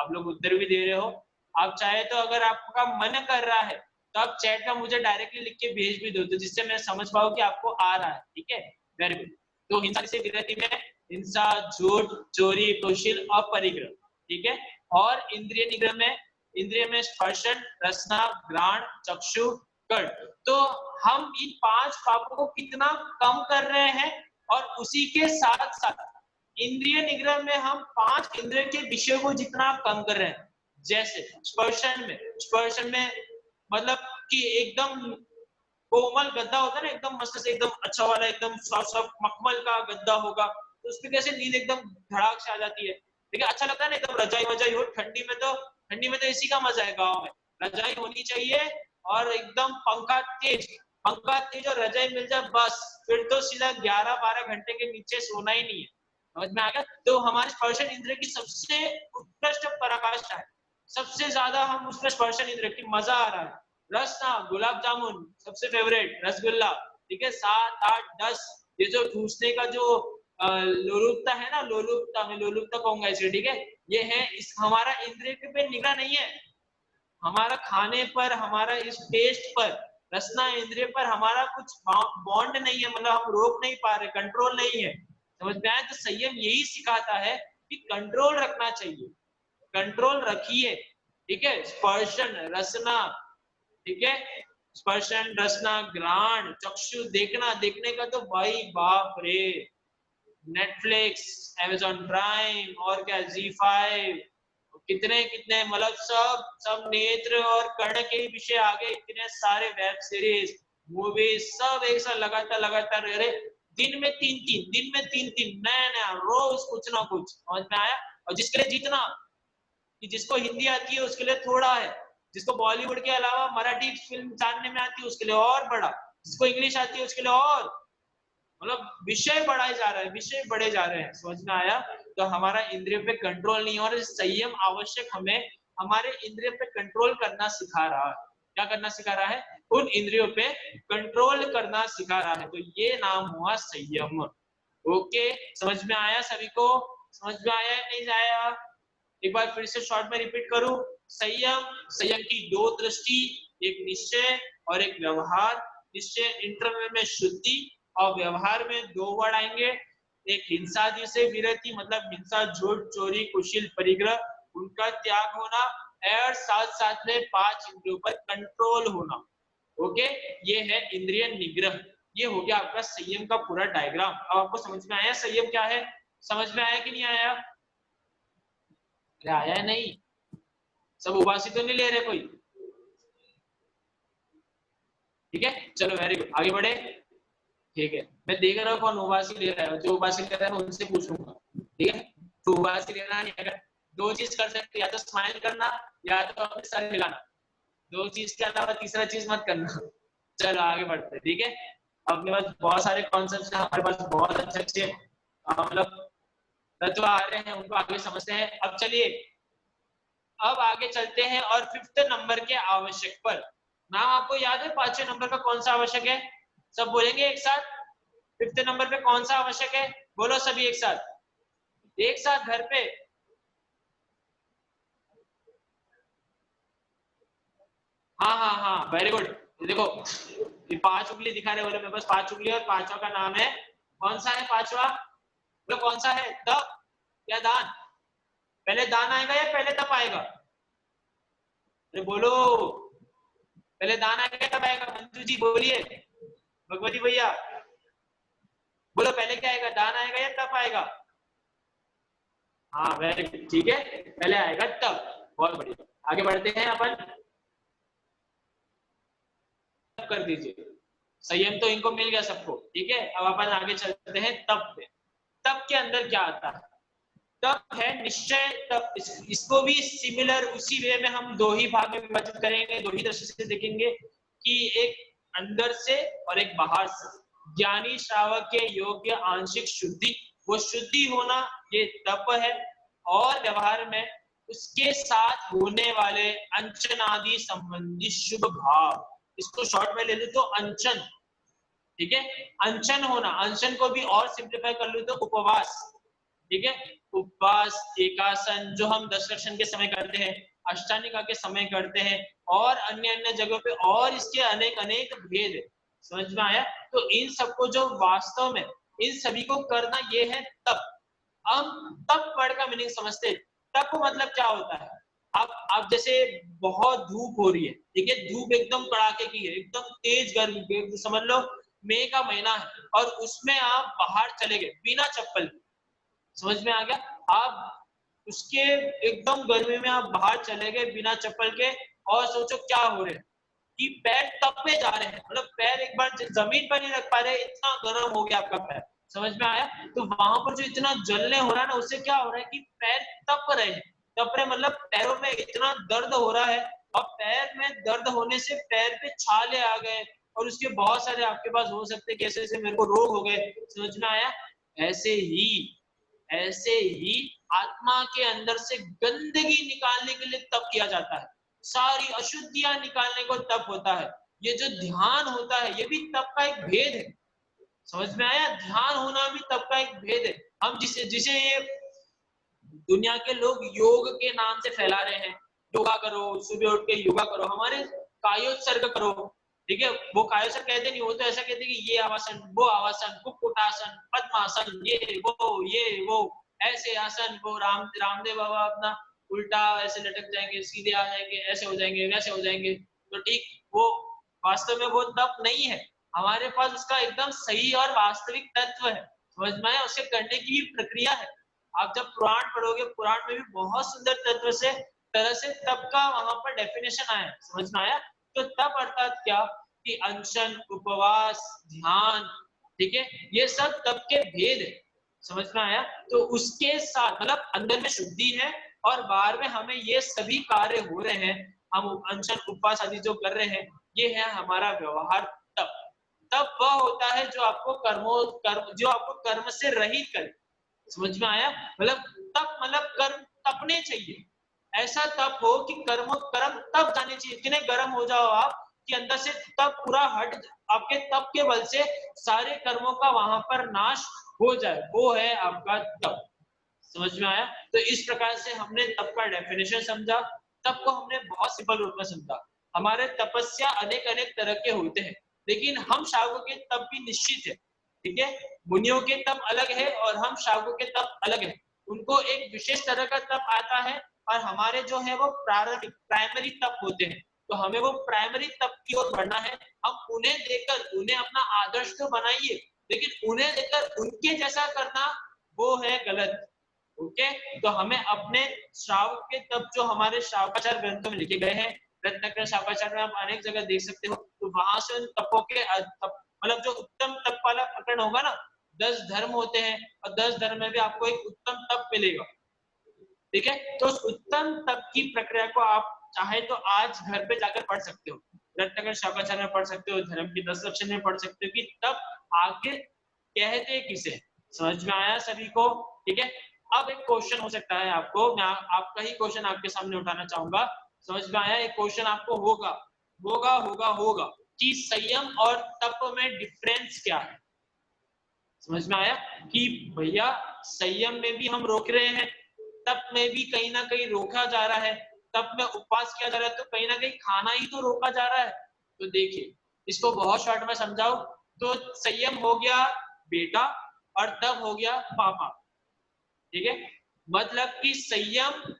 आप लोग उत्तर भी दे रहे हो। आप चाहे तो अगर आपका मन कर रहा है तो आप चैट में मुझे डायरेक्टली लिख के भेज भी दो, तो जिससे मैं समझ पाऊँ कि आपको आ रहा है, ठीक है, वेरी गुड। तो हिंसा से विरति में हिंसा, झूठ, चोरी, कुशील और परिग्रह, ठीक है। और इंद्रिय निग्रह में, इंद्रिय में स्पर्शन, रसना, घ्राण, चक्षु, कर्ण। तो हम इन 5 पापों को कितना कम कर रहे हैं, और उसी के साथ साथ इंद्रिय निग्रह में हम 5 इंद्रिय के विषयों को जितना कम कर रहे हैं। जैसे स्पर्शन में मतलब कि एकदम कोमल गद्दा होता है ना, एकदम मस्त से, एकदम अच्छा वाला, एकदम सॉफ्ट मखमल का गद्दा होगा, तो उसमें कैसे नींद एकदम धड़ाक से आ जाती है, ठीक है, अच्छा लगता है ना, एकदम रजाई वजाई हो। ठंडी में तो इसी का मजा है, गाँव में रजाई होनी चाहिए और एकदम पंखा तेज और रजाई मिल जाए, बस फिर तो सीधा 11-12 घंटे के नीचे सोना ही नहीं है। समझ में आ गया? तो हमारे स्पर्शन इंद्र की सबसे उत्कृष्ट पराकाष्ठा है, सबसे ज्यादा हम उसमें स्पर्शन इंद्र की मजा आ रहा है। रसना, गुलाब जामुन सबसे फेवरेट, रसगुल्ला, ठीक है, 7, 8, 10, ये जो ठूसने का जो लोलुपता है ना, मैं लोलुपता कहूंगा इसे, ठीक है, ये है इस हमारा इंद्रिय पे निगाह नहीं है, हमारा खाने पर, हमारा इस टेस्ट पर, रसना इंद्रिय पर हमारा कुछ बॉन्ड नहीं है, मतलब हम रोक नहीं पा रहे, कंट्रोल नहीं है। समझ में आया? तो संयम यही सिखाता है कि कंट्रोल रखना चाहिए, कंट्रोल रखिए, ठीक है। स्पर्शन, रसना, ठीक है, स्पर्शन, रसना, घ्राण, चक्षु, देखने का तो भाई बाप रे, नेटफ्लिक्स, अमेजॉन प्राइम और क्या, Z5, कितने कितने, मतलब सब नेत्र और कर्ण के विषय आ गए, इतने सारे वेब सीरीज, मूवीज, सब एक साथ लगातार अरे दिन में तीन नया रोज कुछ ना कुछ। समझ में आया? और जिसके लिए जितना, कि जिसको हिंदी आती है उसके लिए थोड़ा है, जिसको बॉलीवुड के अलावा मराठी फिल्म जानने में आती है उसके लिए और बड़ा, जिसको इंग्लिश आती है उसके लिए और, मतलब विषय बढ़ाए जा रहा है, विषय बढ़े जा रहे हैं, समझ में आया? तो हमारा इंद्रियों पे कंट्रोल नहीं, और संयम आवश्यक हमें हमारे इंद्रियों पे कंट्रोल करना सिखा रहा है। क्या करना सिखा रहा है? उन इंद्रियों पे कंट्रोल करना सिखा रहा है। तो ये नाम हुआ संयम। ओके, समझ में आया सभी को? समझ में आया या नहीं आया? एक बार फिर से शॉर्ट में रिपीट करूं। संयम, संयम की दो दृष्टि, एक निश्चय और एक व्यवहार। निश्चय इंटरनल में शुद्धि, और व्यवहार में दो वर्ड आएंगे, एक हिंसा से विरति, मतलब हिंसा, झूठ, चोरी, कुशील, परिग्रह, उनका त्याग होना, और साथ साथ में 5 इंद्रियों पर कंट्रोल होना। ओके, ये है इंद्रिय निग्रह। ये हो गया आपका संयम का पूरा डायग्राम। अब आपको समझ में आया संयम क्या है? समझ में आया कि नहीं आया? आया है नहीं? सब उबासी तो नहीं ले रहे कोई? ठीक है, चलो वेरी गुड, आगे बढ़े। ठीक है, मैं देख रहा हूँ कौन उबासी ले रहा है। जो उबासी ले रहा है मैं उनसे पूछूंगा, ठीक है? तो उबासी लेना नहीं, अगर दो चीज कर सकते, या तो स्माइल करना या तो अपने सर हिलाना, दो चीज के अलावा तीसरा चीज मत करना। चलो आगे बढ़ते हैं, ठीक है? अपने पास बहुत सारे कॉन्सेप्ट हैं, हमारे पास बहुत अच्छे मतलब तत्व आ रहे हैं, उनको आगे समझते हैं। अब चलिए, अब आगे चलते हैं और 5th नंबर के आवश्यक पर। नाम आपको याद है 5वें नंबर का कौन सा आवश्यक है? सब बोलेंगे एक साथ। 5th नंबर पे कौन सा आवश्यक है? बोलो सभी एक साथ, एक साथ घर पे। हाँ, वेरी गुड। देखो, ये 5 उंगली दिखा रहे, बोले मेरे पास 5 उंगली, और 5वां का नाम है, कौन सा है 5वां? बोलो कौन सा है? तप या दान? पहले दान आएगा या पहले तप आएगा? अरे बोलो, पहले दान आएगा तब आएगा? मंजू जी बोलिए, भगवती भैया बोलो, पहले क्या आएगा? दान आएगा या तप आएगा? हाँ वेरी गुड, ठीक है, पहले आएगा तप। बहुत बढ़िया, आगे बढ़ते हैं अपन। कर दीजिए, संयम तो इनको मिल गया सबको, ठीक है? अब अपन आगे चलते हैं तप पे। तप के अंदर क्या आता है? तप है निश्चय। तप इसको भी सिमिलर उसी वे में हम दो ही भाग में विभाजित करेंगे, दो ही दृष्टि से देखेंगे कि एक अंदर से और एक बाहर से। ज्ञानी श्रावक के योग्य आंशिक शुद्धि, वो शुद्धि होना, ये तप है। और व्यवहार में उसके साथ होने वाले अंचन आदि संबंधी शुभ भाव, इसको शॉर्ट में ले लो तो अंचन, ठीक है? अंचन होना, अंचन को भी और सिंप्लीफाई कर लो तो उपवास, ठीक है? उपवास, एकासन, जो हम 10 लक्षण के समय करते हैं, अष्टानिका के समय करते हैं, और अन्य अन्य जगहों पे, और इसके अनेक अनेक भेद है। समझ में आया? तो इन सबको जो वास्तव में इन सभी को करना, ये है तप। हम तप वर्ड का मीनिंग समझते हैं। तप मतलब क्या होता है? अब जैसे बहुत धूप हो रही है, ठीक है? धूप एकदम कड़ाके की है, एकदम तेज गर्मी, समझ लो मई का महीना है, और उसमें आप बाहर चले गए बिना चप्पल, समझ में आ गया? आप उसके एकदम गर्मी में आप बाहर चले गए बिना चप्पल के, और सोचो क्या हो रहे हैं कि पैर तपे जा रहे हैं, मतलब पैर एक बार जमीन पर नहीं रख पा रहे, इतना गर्म हो गया आपका पैर। समझ में आया? तो वहां पर जो इतना जलने हो रहा है ना, उससे क्या हो रहा है कि पैर तप रहे हैं। तप रहे मतलब पैरों में इतना दर्द हो रहा है, और पैर में दर्द होने से पैर पे छाले आ गए, और उसके बहुत सारे आपके पास हो सकते हैं, कैसे ऐसे मेरे को रोग हो गए। समझ में आया? ऐसे ही आत्मा के अंदर से गंदगी निकालने के लिए तप किया जाता है, सारी अशुद्धियां निकालने को तप होता है। ये जो ध्यान होता है, ये भी तप का एक भेद है। समझ में आया? ध्यान होना भी तप का एक भेद है। हम जिसे ये दुनिया के लोग योग के नाम से फैला रहे हैं, योगा करो, सुबह उठ के योगा करो, हमारे कायोत्सर्ग करो, ठीक है? वो कायोत्सर्ग कहते नहीं, वो तो ऐसा कहते कि ये आवासन, वो आवासन, कुक्कुटासन, पद्मासन, ये वो ऐसे आसन, वो रामदेव बाबा अपना उल्टा ऐसे लटक जाएंगे, सीधे आ जाएंगे, ऐसे हो जाएंगे, वैसे हो जाएंगे। तो ठीक, वो वास्तव में वो तप नहीं है। हमारे पास उसका एकदम सही और वास्तविक तत्व है। समझ में आया? उसे करने की प्रक्रिया है। आप जब पुराण पढ़ोगे, पुराण में भी बहुत सुंदर तरह से तप का वहां पर डेफिनेशन आया। समझ में आया? तो तप अर्थात क्या कि अनशन, उपवास, ध्यान, ठीक है? ये सब तप के भेद है। समझ में आया? तो उसके साथ मतलब अंदर में शुद्धि है, और बाहर में हमें ये सभी कार्य हो रहे हैं, हम अनशन, उपवास आदि जो कर रहे हैं, ये है हमारा व्यवहार तप। तप वह होता है जो आपको जो आपको कर्म से रहित करे। समझ में आया? मतलब तप मतलब कर्म तपने चाहिए, ऐसा तप हो कि कर्म तप जाने चाहिए, इतने गर्म हो जाओ आप कि अंदर से तप पूरा आपके तप के बल से सारे कर्मों का वहां पर नाश हो जाए, वो है आपका तप। समझ में आया? तो इस प्रकार से हमने तप का डेफिनेशन समझा, तप को हमने बहुत सिंपल रूप में समझा। हमारे तपस्या अनेक अनेक तरह के होते हैं, लेकिन हम शावकों के तप भी निश्चित है, ठीक है? मुनियों के तप अलग है और हम शावकों के तप अलग है। उनको एक विशेष तरह का तप आता है और हमारे जो है वो प्रारंभिक प्राइमरी तप होते हैं, तो हमें वो प्राइमरी तप की ओर बढ़ना है। हम उन्हें देखकर उन्हें अपना आदर्श तो बनाइए, लेकिन उन्हें देखकर उनके जैसा करना वो है गलत। ओके, तो हमें अपने श्रावक के तप जो हमारे श्रावकाचार ग्रंथों में लिखे गए हैं, रत्नाकर श्रावकाचार में आप अनेक जगह देख सकते हो, तो वहां से उन तपों के मतलब जो उत्तम तप वाला प्रकरण होगा ना, 10 धर्म होते हैं और 10 धर्म में भी आपको एक उत्तम तप मिलेगा, ठीक है? तो उस उत्तम तप की प्रक्रिया को आप चाहे तो आज घर पे जाकर पढ़ सकते हो, रत्नाकर श्रावकाचार में पढ़ सकते हो, धर्म की 10 लक्षण में पढ़ सकते हो कि तप आगे कहते किसे। समझ में आया सभी को? ठीक है। अब एक क्वेश्चन हो सकता है आपको, मैं आपका ही क्वेश्चन आपके सामने उठाना चाहूंगा। समझ में आया? एक क्वेश्चन आपको होगा कि संयम और तप में डिफरेंस क्या है। समझ में आया कि भैया संयम में भी हम रोक रहे हैं, तप में भी कहीं ना कहीं रोका जा रहा है, तप में उपवास किया जा रहा है तो कहीं ना कहीं खाना ही तो रोका जा रहा है। तो देखिए इसको बहुत शॉर्ट में समझाओ तो संयम हो गया बेटा और तप हो गया पापा, ठीक है? मतलब कि संयम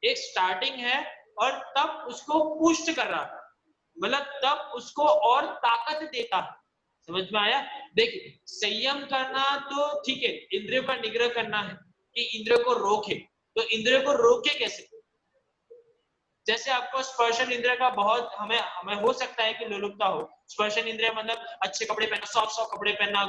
एक स्टार्टिंग है और तप उसको पुष्ट कर रहा है, मतलब तप उसको और ताकत देता है। समझ में आया? देखिए संयम करना तो ठीक है, इंद्रियों पर निग्रह करना है कि इंद्रियों को रोके, तो इंद्रियों को रोके कैसे? जैसे आपको स्पर्शन इंद्रिय का बहुत हमें हो सकता है कि लोलुपता हो। स्पर्शन इंद्रिय मतलब अच्छे कपड़े पहनना, सॉफ्ट कपड़े पहनना,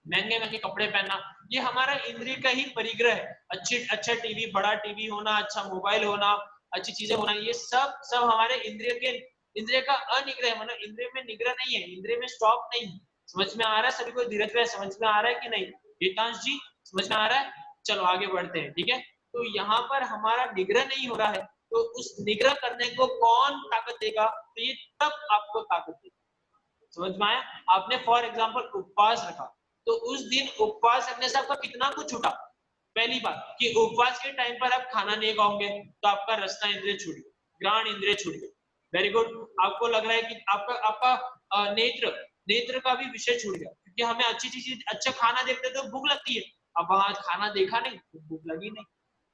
महंगे कपड़े पहनना, ये हमारा इंद्रिय का ही परिग्रह है। अच्छा टीवी, बड़ा टीवी होना, अच्छा मोबाइल होना, अच्छी चीजें होना, ये सब हमारे इंद्रिय का अनिग्रह, मतलब इंद्रिय में निग्रह नहीं है, इंद्रिय में स्टॉप नहीं है। समझ में आ रहा है सभी को? धीरज भाई समझ में आ रहा है कि नहीं? हितांश जी समझ में आ रहा है? चलो आगे बढ़ते हैं, ठीक है? तो यहाँ पर हमारा निग्रह नहीं हो रहा है, तो उस निग्रह करने को कौन ताकत देगा? तो ये तब आपको ताकत देगा। समझ में आया? आपने फॉर एग्जाम्पल उपवास रखा, तो उस दिन उपवास रखने से आपका कितना कुछ छूटा। पहली बात कि उपवास के टाइम पर आप खाना नहीं खाओगे तो आपका रसना इंद्रिय छूट गया, ग्राण इंद्रिय छूट गया। Very good. आपको लग रहा है कि आपका नेत्र का भी विषय छूट गया, क्योंकि हमें अच्छी चीज अच्छा खाना देखते तो भूख लगती है, अब वहां खाना देखा नहीं तो भूख लगी नहीं।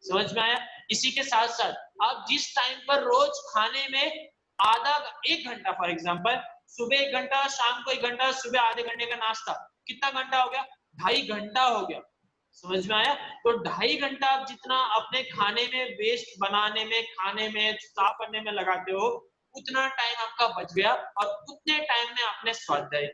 समझ में आया? इसी के साथ साथ आप जिस टाइम पर रोज खाने में आधा 1 घंटा, फॉर एग्जाम्पल सुबह 1 घंटा, शाम को 1 घंटा, सुबह आधे घंटे का नाश्ता, कितना घंटा हो गया? 2.5 घंटा हो गया। समझ में आया? तो 2.5 घंटा आप जितना अपने खाने में वेस्ट बनाने में, खाने में, साफ करने में लगाते हो, उतना टाइम आपका बच गया और उतने टाइम में आपने स्वाध्याय।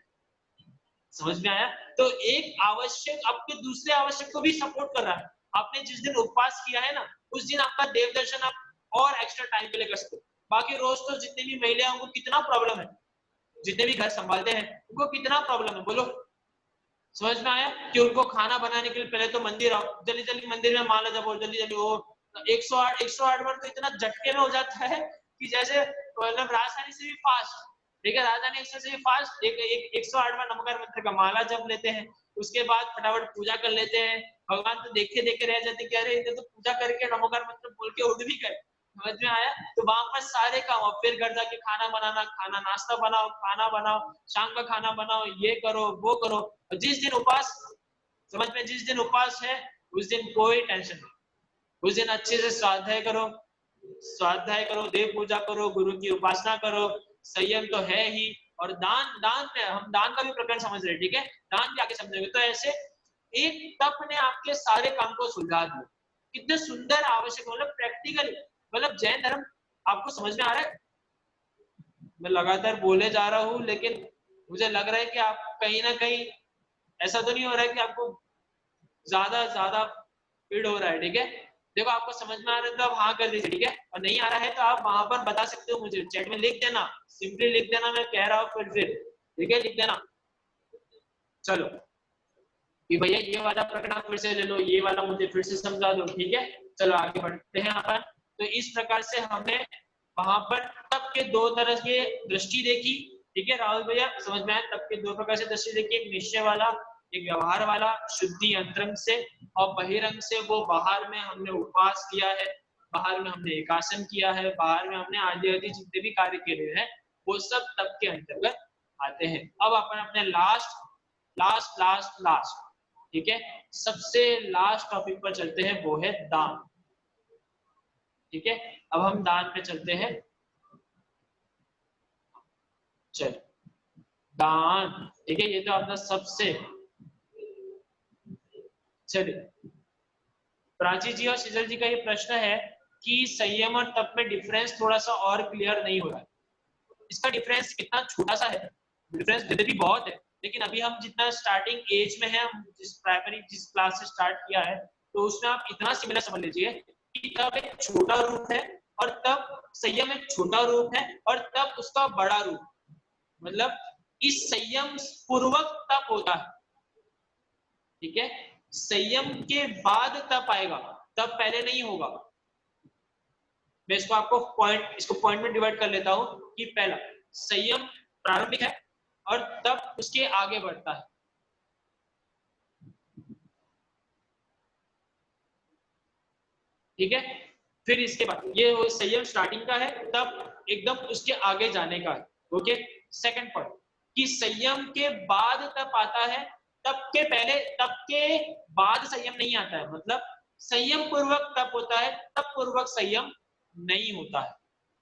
समझ में आया? तो एक आवश्यक आपके दूसरे आवश्यक को भी सपोर्ट कर रहा है। आपने जिस दिन उपवास किया है ना, उस दिन आपका देव दर्शन आप और एक्स्ट्रा टाइम के लिए कर सकते हो। बाकी रोज तो जितनी भी महिलाएं उनको कितना प्रॉब्लम है, जितने भी घर संभालते हैं उनको कितना प्रॉब्लम है, बोलो। समझ में आया कि उनको खाना बनाने के लिए पहले तो मंदिर आओ, जल्दी जल्दी मंदिर में माला जपो, जल्दी जल्दी हो। 108 बार तो इतना झटके में हो जाता है कि जैसे मतलब राजधानी से भी फास्ट, ठीक है? राजधानी एक्सप्रेस से भी फास्ट 108 बार नमकार मंत्र का माला जप लेते हैं, उसके बाद फटाफट पूजा कर लेते हैं। भगवान तो देखे देखे रह जाते कि अरे इधर तो पूजा करके नमकार मंत्र बोल के उठ भी गए। समझ में आया? तो वहां पर सारे काम, फिर घर जाके खाना बनाना, खाना नाश्ता बनाओ, खाना बनाओ, शाम का खाना बनाओ, ये करो वो करो। जिस दिन उपवास, समझ में, जिस दिन उपवास है उस दिन कोई टेंशन नहीं, उस दिन अच्छे से स्वाध्याय करो, देव पूजा करो, गुरु की उपासना करो, संयम तो है ही। और दान में हम दान का भी प्रकरण समझ रहे हैं, ठीक है? दान भी आगे समझेंगे। तो ऐसे एक तप ने आपके सारे काम को सुलझा दिया। कितने सुंदर आवश्यक, मतलब प्रैक्टिकली, मतलब जैन धर्म आपको समझ में आ रहा है? मैं लगातार बोले जा रहा हूँ, लेकिन मुझे लग रहा है कि आप कहीं ना कहीं ऐसा तो नहीं हो रहा है कि आपको ज्यादा फीड हो रहा है, ठीक है? देखो आपको समझ में आ रहा है तो आप हाँ कर दीजिए, ठीक है, और नहीं आ रहा है तो आप वहां पर बता सकते हो, मुझे चैट में लिख देना, सिंपली लिख देना, मैं कह रहा हूँ फिर, ठीक है, लिख देना। चलो कि भैया ये वाला प्रकरण फिर से ले लो, ये वाला मुझे फिर से समझा दो, ठीक है। चलो आगे बढ़ते हैं अपन। तो इस प्रकार से हमने वहां पर तप के दो तरह की दृष्टि देखी, ठीक है राहुल भैया, समझ में आया? तप के दो प्रकार से दृष्टि देखी, एक निश्चय वाला, एक व्यवहार वाला, शुद्धि अंतरंग से, और बहिरंग से वो बाहर में हमने उपवास किया है, बाहर में हमने एकासन किया है, बाहर में हमने आदि आदि जितने भी कार्य किए हैं वो सब तप के अंतर्गत आते हैं। अब अपन अपने लास्ट ठीक है, सबसे लास्ट टॉपिक पर चलते हैं, वो है दान, ठीक है। अब हम दान पे चलते हैं। चल दान, ठीक है, ये तो अपना सबसे, चलिए प्राची जी और शीतल जी का ये प्रश्न है कि संयम और तप में डिफरेंस थोड़ा सा और क्लियर नहीं हो रहा है। इसका डिफरेंस कितना छोटा सा है, डिफरेंस यद्यपि बहुत है, लेकिन अभी हम जितना स्टार्टिंग एज में है, हम जिस प्राइमरी जिस क्लास से स्टार्ट किया है, तो उसमें आप इतना सिमिलर समझ लीजिए कि तप एक छोटा रूप है और तप, संयम एक छोटा रूप है और तप उसका बड़ा रूप, मतलब इस संयम पूर्वक तप होता है, ठीक है। संयम के बाद तप आएगा, तप पहले नहीं होगा। मैं इसको आपको पॉइंट में डिवाइड कर लेता हूं कि पहला संयम प्रारंभिक है और तब उसके आगे बढ़ता है, ठीक है। फिर इसके बाद ये संयम स्टार्टिंग का है, तब एकदम उसके आगे जाने का है, ओके। सेकंड पॉइंट कि संयम के बाद तप आता है, तप के पहले, तप के बाद संयम नहीं आता है, मतलब संयम पूर्वक तप होता है, तप पूर्वक संयम नहीं होता है,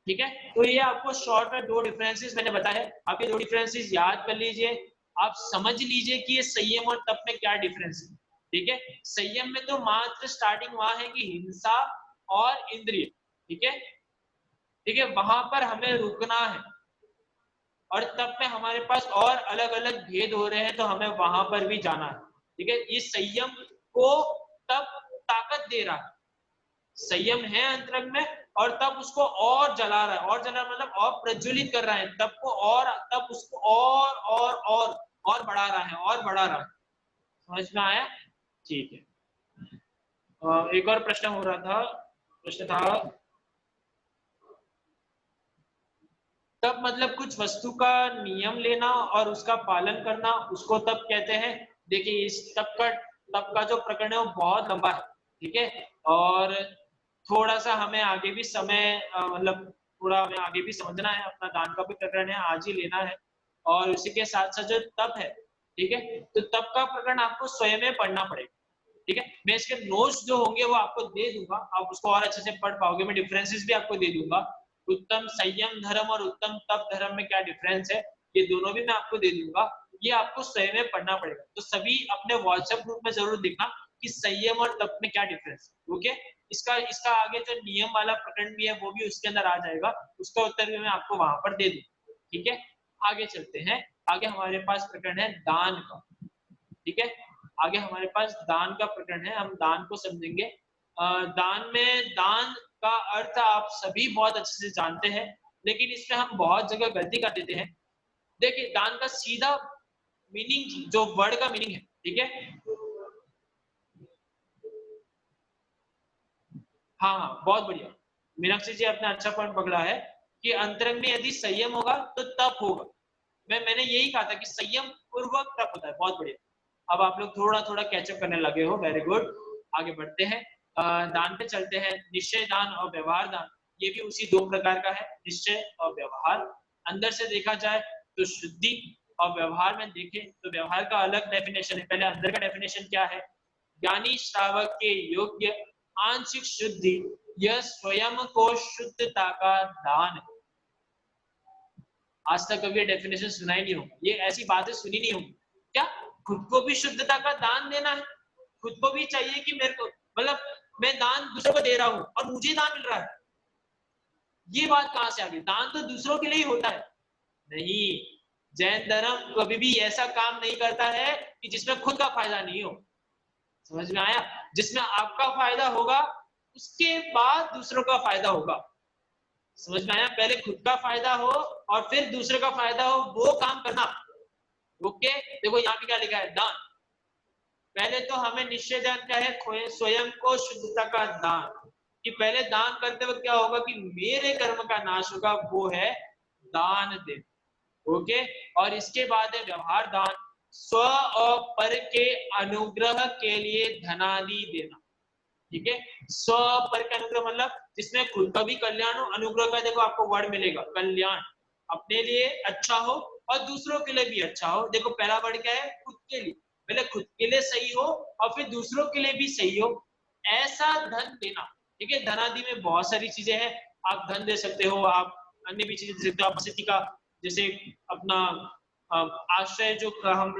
ठीक है। तो ये आपको शॉर्ट में दो डिफरेंसेस मैंने बताया है, आप ये दो डिफरेंसेस याद कर लीजिए, आप समझ लीजिए कि ये संयम और तप में क्या डिफरेंस है, ठीक है। संयम में तो मात्र स्टार्टिंग वहां है कि हिंसा और इंद्रिय, ठीक है, ठीक है, वहां पर हमें रुकना है, और तब में हमारे पास और अलग अलग भेद हो रहे हैं तो हमें वहां पर भी जाना है, ठीक है। ये संयम को तब ताकत दे रहा है, संयम है अंतरंग में और तब उसको और जला रहा है, और जला मतलब और प्रज्वलित कर रहा है तब को, और तब उसको और बढ़ा रहा है, और बढ़ा रहा है। समझ में आया? ठीक है। एक और प्रश्न हो रहा था, प्रश्न था तब मतलब कुछ वस्तु का नियम लेना और उसका पालन करना, उसको तब कहते हैं। देखिए इस तब का जो प्रकरण है वो बहुत लंबा है, ठीक है, और थोड़ा सा हमें आगे भी समय मतलब थोड़ा हमें आगे भी समझना है, अपना दान का भी प्रकरण है आज ही लेना है, और उसी के साथ साथ जो तप है, ठीक है, तो तप का प्रकरण आपको स्वयं में पढ़ना पड़ेगा, ठीक है। मैं इसके नोट्स जो होंगे वो आपको दे दूंगा, आप उसको और अच्छे से पढ़ पाओगे, मैं डिफरेंसेस भी आपको दे दूंगा, उत्तम संयम धर्म और उत्तम तप धर्म में क्या डिफरेंस है ये दोनों भी मैं आपको दे दूंगा, ये आपको स्वयं में पढ़ना पड़ेगा। तो सभी अपने व्हाट्सएप ग्रुप में जरूर देखना कि संयम और तप में क्या डिफरेंस है, ओके। इसका आगे जो नियम वाला प्रकरण भी है वो भी उसके अंदर आ जाएगा, उसका उत्तर भी मैं आपको वहां पर दे दूंगा, ठीक है। आगे चलते हैं, आगे हमारे पास प्रकरण है दान का, ठीक है, आगे हमारे पास दान का प्रकरण है, हम दान को समझेंगे। दान में, दान का अर्थ आप सभी बहुत अच्छे से जानते हैं, लेकिन इसमें हम बहुत जगह गलती कर देते हैं। देखिए दान का सीधा मीनिंग, जो वर्ड का मीनिंग है, ठीक है, हाँ बहुत बढ़िया, मीनाक्षी जी आपने अच्छा पॉइंट पकड़ा है कि अंतरंग में यदि संयम होगा तो तप होगा। मैंने यही कहा था कि संयम पूर्वक तप होता है, बहुत बढ़िया। अब आप लोग थोड़ा थोड़ा कैचअप करने लगे हो, वेरी गुड। आगे बढ़ते हैं, दान पे चलते हैं। निश्चय दान और व्यवहार दान, ये भी उसी दो प्रकार का है, निश्चय और व्यवहार। अंदर से देखा जाए तो शुद्धि, और व्यवहार में देखें तो व्यवहार का अलग डेफिनेशन है। पहले अंदर का डेफिनेशन क्या है? ज्ञानी श्रावक के योग्य आंशिक शुद्धि, यह स्वयं को शुद्धता का दान है। आज तक कभी डेफिनेशन सुना ही नहीं होगा, ये ऐसी बातें सुनी नहीं होगी क्या? खुद को भी शुद्धता का दान देना है, खुद को भी चाहिए कि मेरे को, मतलब मैं दान दूसरों को दे रहा हूं और मुझे दान मिल रहा है, ये बात कहां से आ गई? दान तो दूसरों के लिए ही होता है। नहीं, जैन धर्म कभी भी ऐसा काम नहीं करता है कि जिसमें खुद का फायदा नहीं हो। समझ में आया? जिसमें आपका फायदा होगा उसके बाद दूसरों का फायदा होगा। समझ में आया? पहले खुद का फायदा हो और फिर दूसरे का फायदा हो, वो काम करना। ओके, देखो यहाँ पे क्या लिखा है, दान। पहले तो हमें निश्चय ध्यान क्या है, स्वयं को शुद्धता का दान, कि पहले दान करते वक्त क्या होगा कि मेरे कर्म का नाश होगा, वो है दान दे। ओके, और इसके बाद है व्यवहार दान, स्व और पर के अनुग्रह के लिए धनादि देना। ठीक है, स्व पर का अनुग्रह मतलब जिसमें खुद का भी कल्याण हो, अनुग्रह का देखो आपको वर्ड मिलेगा कल्याण, अपने लिए अच्छा हो और दूसरों के लिए भी अच्छा हो। देखो पहला वर्ड क्या है, खुद के लिए, पहले खुद के लिए सही हो और फिर दूसरों के लिए भी सही हो, ऐसा धन देना। ठीक है, धनादि में बहुत सारी चीजें हैं, आप धन दे सकते हो, आप अन्य भी चीजें दे सकते हो, आप स्थिति का, जैसे अपना आश्रय जो हम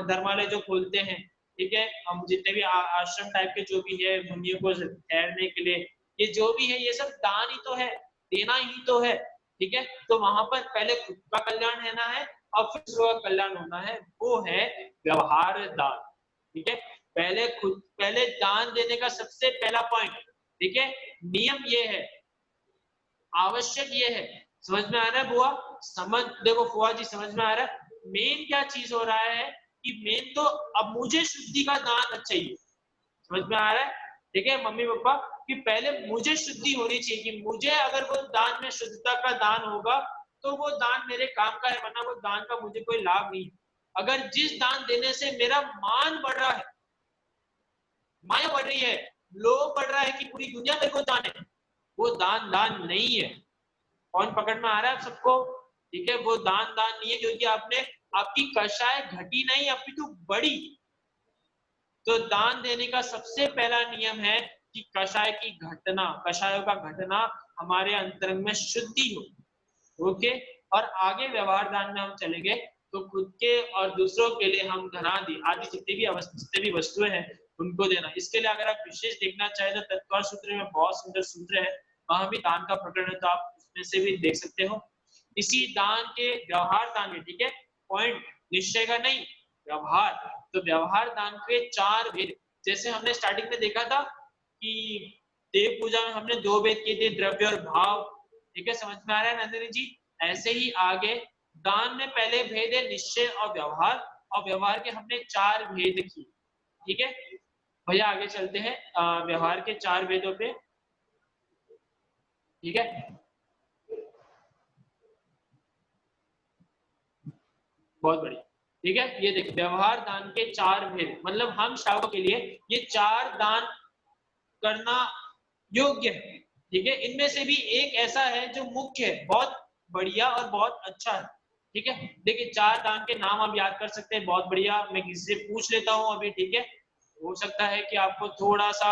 धर्मालय जो खोलते हैं, ठीक है, हम जितने भी आश्रम टाइप के जो भी है मुनियों को ठहरने के लिए, ये जो भी है ये सब दान ही तो है, देना ही तो है। ठीक है, तो वहां पर पहले खुद का कल्याण रहना है और फिर दूसरों का कल्याण होना है, वो है व्यवहार दान। ठीक है, पहले दान देने का सबसे पहला पॉइंट, ठीक है, नियम ये है, आवश्यक ये है। समझ में आ रहा है बुआ? समझ, देखो फुआ जी समझ में आ रहा है मेन क्या चीज हो रहा है, कि मेन तो अब मुझे शुद्धि का दान चाहिए। समझ में आ रहा है? ठीक है मम्मी पापा, कि पहले मुझे शुद्धि होनी चाहिए, कि मुझे अगर वो दान में शुद्धता का दान होगा तो वो दान मेरे काम का है, वरना वो दान का मुझे कोई लाभ नहीं। अगर जिस दान देने से मेरा मान बढ़ रहा है, माया बढ़ रही है, लोभ बढ़ रहा है कि पूरी दुनिया मेरे को दान है, वो दान दान नहीं है। कौन पकड़ में आ रहा है आप सबको? ठीक है, वो दान दान नहीं है, क्योंकि आपने, आपकी कषाय घटी नहीं अपितु बढ़ी। तो दान देने का सबसे पहला नियम है कि कषाय की घटना, कषायों का घटना हमारे अंतरंग में शुद्धि हो। ओके, और आगे व्यवहार दान में हम चलेंगे, तो खुद के और दूसरों के लिए हम धनादि आदि जितने भी वस्तुएं हैं उनको देना। इसके लिए अगर आप विशेष देखना चाहे तो तत्पर सूत्र में बहुत सुंदर सूत्र है, वहां भी दान का प्रकरण है, तो आप उसमें से भी देख सकते हो। इसी दान के व्यवहार दान में, ठीक है, पॉइंट निश्चय का नहीं, व्यवहार, तो व्यवहार दान के 4 भेद, जैसे हमने स्टार्टिंग में देखा था कि देव पूजा में हमने 2 भेद किए थे, द्रव्य और भाव। ठीक है, समझ में आ रहा है नंदिनी जी? ऐसे ही आगे दान में पहले भेद है निश्चय और व्यवहार, और व्यवहार के हमने 4 भेद किए। ठीक है भैया, आगे चलते हैं व्यवहार के 4 भेदों पे। ठीक है, बहुत बढ़िया। ठीक है, ये देखिए व्यवहार दान के 4 भेद, मतलब हम श्रावकों के लिए ये 4 दान करना योग्य है। ठीक है, इनमें से भी एक ऐसा है जो मुख्य है, बहुत बढ़िया और बहुत अच्छा है। ठीक है, देखिए 4 दान के नाम आप याद कर सकते हैं, बहुत बढ़िया, मैं किसी से पूछ लेता हूँ अभी। ठीक है, हो सकता है कि आपको थोड़ा सा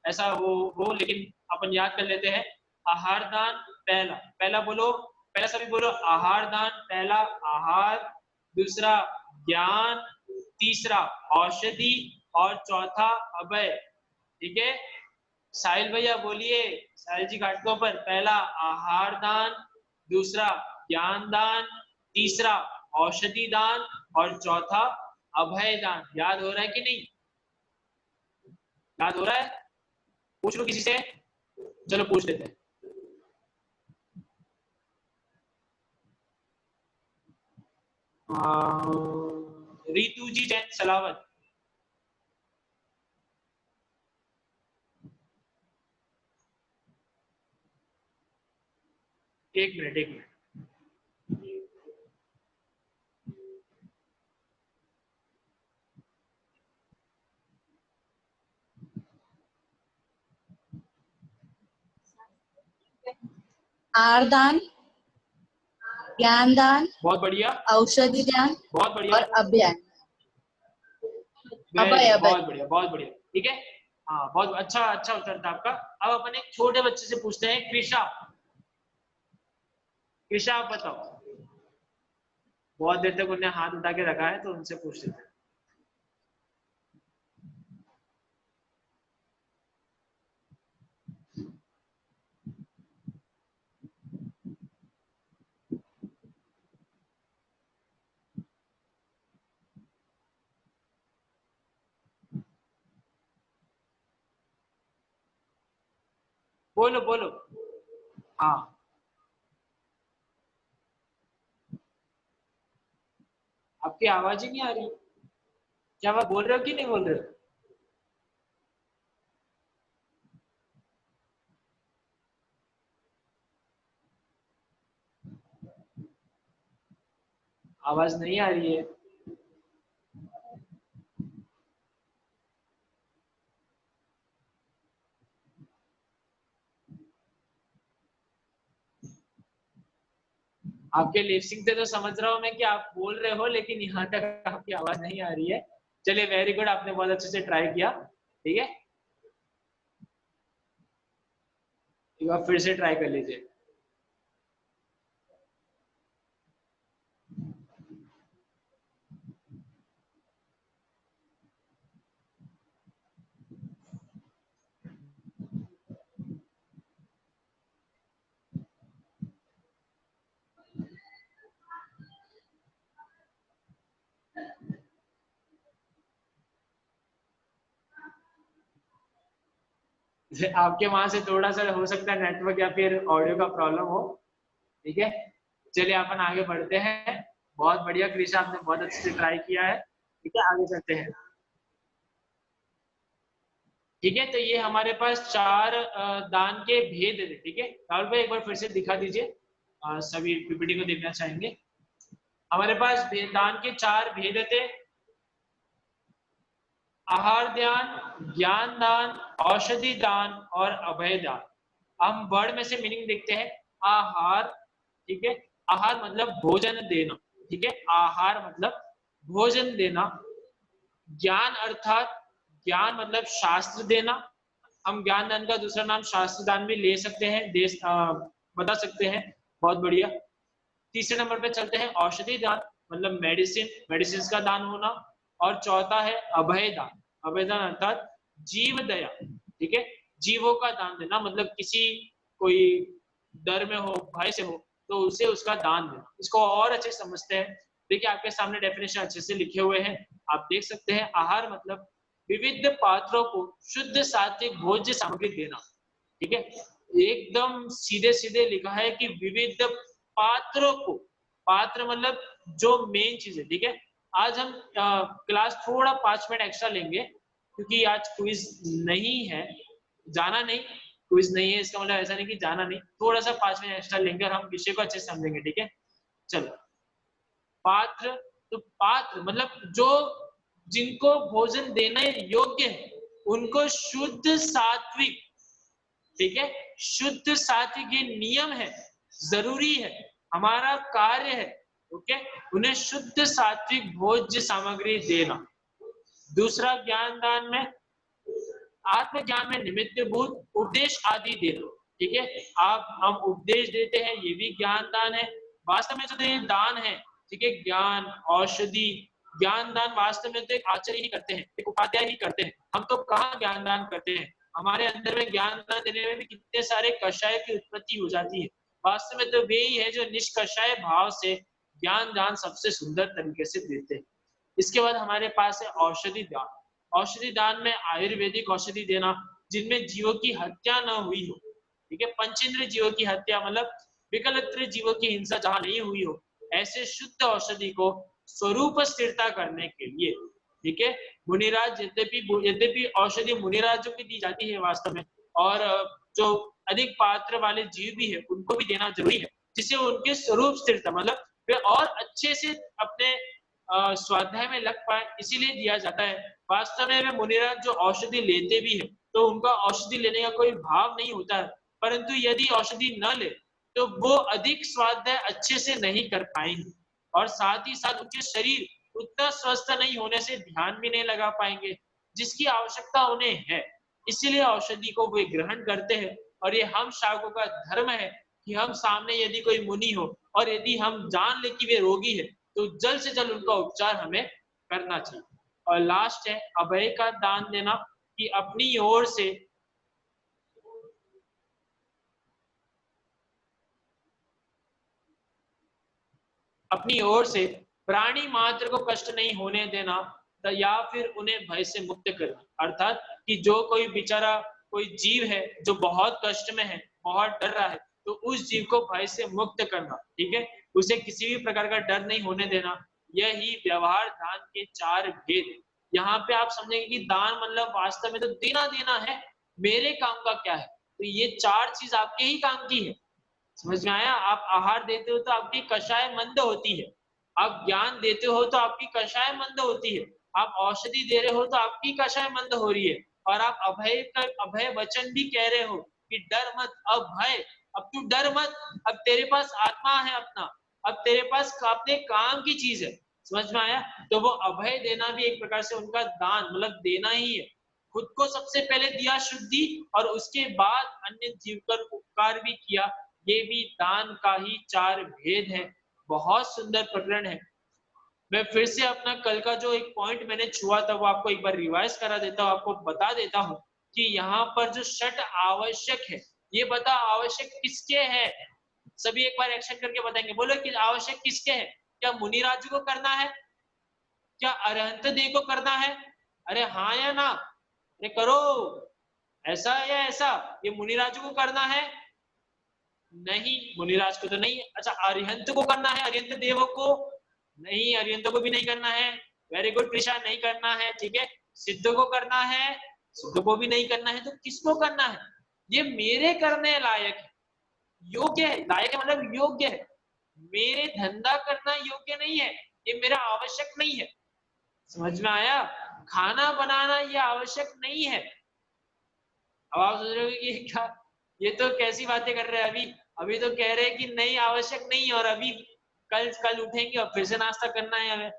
ऐसा हो, लेकिन अपन याद कर लेते हैं। आहार दान पहला, पहला बोलो, पहला सभी बोलो, आहार दान पहला आहार, दूसरा ज्ञान, तीसरा औषधि और चौथा अभय। ठीक है, साहिल भैया बोलिए, साहिल जी घाटों पर, पहला आहार दान, दूसरा ज्ञान दान, तीसरा औषधि दान और चौथा अभय दान। याद हो रहा है कि नहीं? याद हो रहा है? पूछ लो किसी से, चलो पूछ लेते हैं। रितु जी जैन सलावत। एक मिनट, एक मिनट। आरदान, ज्ञान दान, बहुत बढ़िया, औषधि दान बहुत बढ़िया, और अभियान, बहुत बढ़िया, बहुत बढ़िया। ठीक है, हाँ बहुत अच्छा, अच्छा उत्तर था आपका। अब अपन एक छोटे बच्चे से पूछते हैं, कृषा, कृषा आप बताओ। बहुत देर तक उन्हें हाथ उठा के रखा है, तो उनसे पूछ लेते हैं। बोलो बोलो। हाँ आपकी आवाज ही नहीं आ रही, क्या आप बोल रहे हो कि नहीं बोल रहे हो? आवाज नहीं आ रही है। आपके लिपसिंग से तो समझ रहा हूँ मैं कि आप बोल रहे हो, लेकिन यहाँ तक आपकी आवाज नहीं आ रही है। चलिए वेरी गुड, आपने बहुत अच्छे से ट्राई किया। ठीक है, एक बार फिर से ट्राई कर लीजिए। आपके वहां से थोड़ा सा हो सकता है नेटवर्क या फिर ऑडियो का प्रॉब्लम हो। ठीक है, चलिए अपन आगे बढ़ते हैं। बहुत बढ़िया कृषा, आपने बहुत अच्छे से ट्राई किया है। ठीक है, आगे चलते हैं। ठीक है, तो ये हमारे पास 4 दान के भेद थे। ठीक है राहुल भाई, एक बार फिर से दिखा दीजिए, सभी पीपीटी को देखना चाहेंगे। हमारे पास दान के 4 भेद थे। आहार दान, ज्ञान दान, औषधि दान और अभय दान। हम वर्ड में से मीनिंग देखते हैं। आहार, ठीक है, आहार मतलब भोजन देना। ठीक है, आहार मतलब भोजन देना। ज्ञान अर्थात ज्ञान मतलब शास्त्र देना। हम ज्ञान दान का दूसरा नाम शास्त्र दान भी ले सकते हैं, बता सकते हैं। बहुत बढ़िया। तीसरे नंबर पे चलते हैं औषधि दान, मतलब मेडिसिन का दान होना। और चौथा है अभय दान। अभय दान अर्थात जीव दया। ठीक है, जीवों का दान देना, मतलब किसी कोई डर में हो, भय से हो, तो उसे उसका दान देना। इसको और अच्छे समझते हैं। देखिए आपके सामने डेफिनेशन अच्छे से लिखे हुए हैं, आप देख सकते हैं। आहार मतलब विविध पात्रों को शुद्ध सात्विक भोज्य सामग्री देना। ठीक है, एकदम सीधे सीधे लिखा है कि विविध पात्रों को, पात्र मतलब जो मेन चीज है। ठीक है, आज हम क्लास थोड़ा 5 मिनट एक्स्ट्रा लेंगे, क्योंकि आज क्विज नहीं है, जाना नहीं, क्विज नहीं है इसका मतलब ऐसा नहीं कि जाना नहीं, थोड़ा सा 5 मिनट एक्स्ट्रा लेंगे और हम विषय को अच्छे से समझेंगे। ठीक है, चलो। पात्र, तो पात्र मतलब जो जिनको भोजन देने योग्य है, उनको शुद्ध सात्विक। ठीक है, शुद्ध सात्विक ये नियम है, जरूरी है, हमारा कार्य है। ओके, उन्हें शुद्ध सात्विक भोज्य सामग्री देना। दूसरा ज्ञान दान में आत्मज्ञान में निमित्त भूत उपदेश आदि देना। ठीक है, हम उपदेश देते हैं, ये भी ज्ञान दान है। वास्तव में जो ये दान है, ठीक है, ज्ञान, औषधि, ज्ञान दान वास्तव में तो एक आचार्य ही करते हैं, एक उपाध्याय ही करते हैं। हम तो कहाँ ज्ञान दान करते हैं, हमारे अंदर में ज्ञान दान देने में भी कितने सारे कषाय की उत्पत्ति हो जाती है। वास्तव में तो वे ही है जो निष्कषाय भाव से ज्ञान दान सबसे सुंदर तरीके से देते हैं। इसके बाद हमारे पास है औषधि दान। औषधि दान में आयुर्वेदिक औषधि देना, जिनमें जीवों की हत्या न हुई हो। ठीक है, पंचेंद्रिय जीवों की हत्या मतलब विकलत्र जीवों की हिंसा जहां नहीं हुई हो, ऐसे शुद्ध औषधि को स्वरूप स्थिरता करने के लिए। ठीक है, मुनिराज, यद्यपि औषधि मुनिराजों की दी जाती है वास्तव में, और जो अधिक पात्र वाले जीव भी है उनको भी देना जरूरी है, जिससे उनके स्वरूप स्थिरता मतलब वे और अच्छे से अपने स्वाध्याय में लग पाए, इसीलिए दिया जाता है। वास्तव में वे मुनिराज जो औषधि लेते भी है, तो उनका औषधि लेने का कोई भाव नहीं होता है, परंतु यदि औषधि न ले तो वो अधिक स्वाध्याय अच्छे से नहीं कर पाएंगे, और साथ ही साथ उनके शरीर उतना स्वस्थ नहीं होने से ध्यान भी नहीं लगा पाएंगे, जिसकी आवश्यकता उन्हें है। इसीलिए औषधि को वे ग्रहण करते हैं। और ये हम शावकों का धर्म है कि हम सामने यदि कोई मुनि हो और यदि हम जान ले कि वे रोगी है, तो जल्द से जल्द उनका उपचार हमें करना चाहिए। और लास्ट है अभय का दान देना, कि अपनी ओर से प्राणी मात्र को कष्ट नहीं होने देना, या फिर उन्हें भय से मुक्त करना। अर्थात कि जो कोई बेचारा कोई जीव है जो बहुत कष्ट में है, बहुत डर रहा है, तो उस जीव को भय से मुक्त करना, ठीक है, उसे किसी भी प्रकार का डर नहीं होने देना, यही व्यवहार दान के 4 भेद। यहाँ पे आप समझेंगे कि दान मतलब वास्तव में तो देना देना है, मेरे काम का क्या है, तो ये 4 चीज आपके ही काम की है। समझ में आया? आप आहार देते हो तो आपकी कषाय मंद होती है, आप ज्ञान देते हो तो आपकी कषाय मंद होती है, आप औषधि दे रहे हो तो आपकी कषाय मंद हो रही है, और आप अभय वचन भी कह रहे हो कि डर मत, अब भय, अब तू डर मत, अब तेरे पास आत्मा है अपना, अब तेरे पास अपने काम की चीज है। समझ में आया? तो वो अभय देना भी एक प्रकार से उनका दान मतलब देना ही है। खुद को सबसे पहले दिया शुद्धि और उसके बाद अन्य जीव पर उपकार भी किया, ये भी दान का ही 4 भेद है। बहुत सुंदर प्रकरण है। मैं फिर से अपना कल का जो एक पॉइंट मैंने छुआ था वो आपको एक बार रिवाइज करा देता हूँ, आपको बता देता हूँ कि यहाँ पर जो 6 आवश्यक है, ये बता आवश्यक किसके है? सभी एक बार एक्शन करके बताएंगे, बोलो कि आवश्यक किसके है? क्या मुनिराजु को करना है? क्या अरहंत देव को करना है? अरे हाँ या ना? अरे करो, ऐसा या ऐसा? ये मुनिराजु को करना है? नहीं, मुनिराज को तो नहीं। अच्छा, अरिहंत को करना है? अरिहंत देव को नहीं, अरिहंत को भी नहीं करना है। वेरी गुड कृष्णा, नहीं करना है, ठीक है। सिद्ध को करना है? सिद्ध को भी नहीं करना है। तो किसको करना है? ये मेरे करने लायक है, योग्य है। लायक है मतलब योग्य है, मेरे धंधा करना योग्य नहीं है, ये मेरा आवश्यक नहीं है। समझ में आया? खाना बनाना ये आवश्यक नहीं है। अब आप सोच रहे हो कि क्या, ये तो कैसी बातें कर रहे हैं, अभी तो कह रहे हैं कि नहीं आवश्यक नहीं है, और अभी कल उठेंगे और फिर से नाश्ता करना है हमें।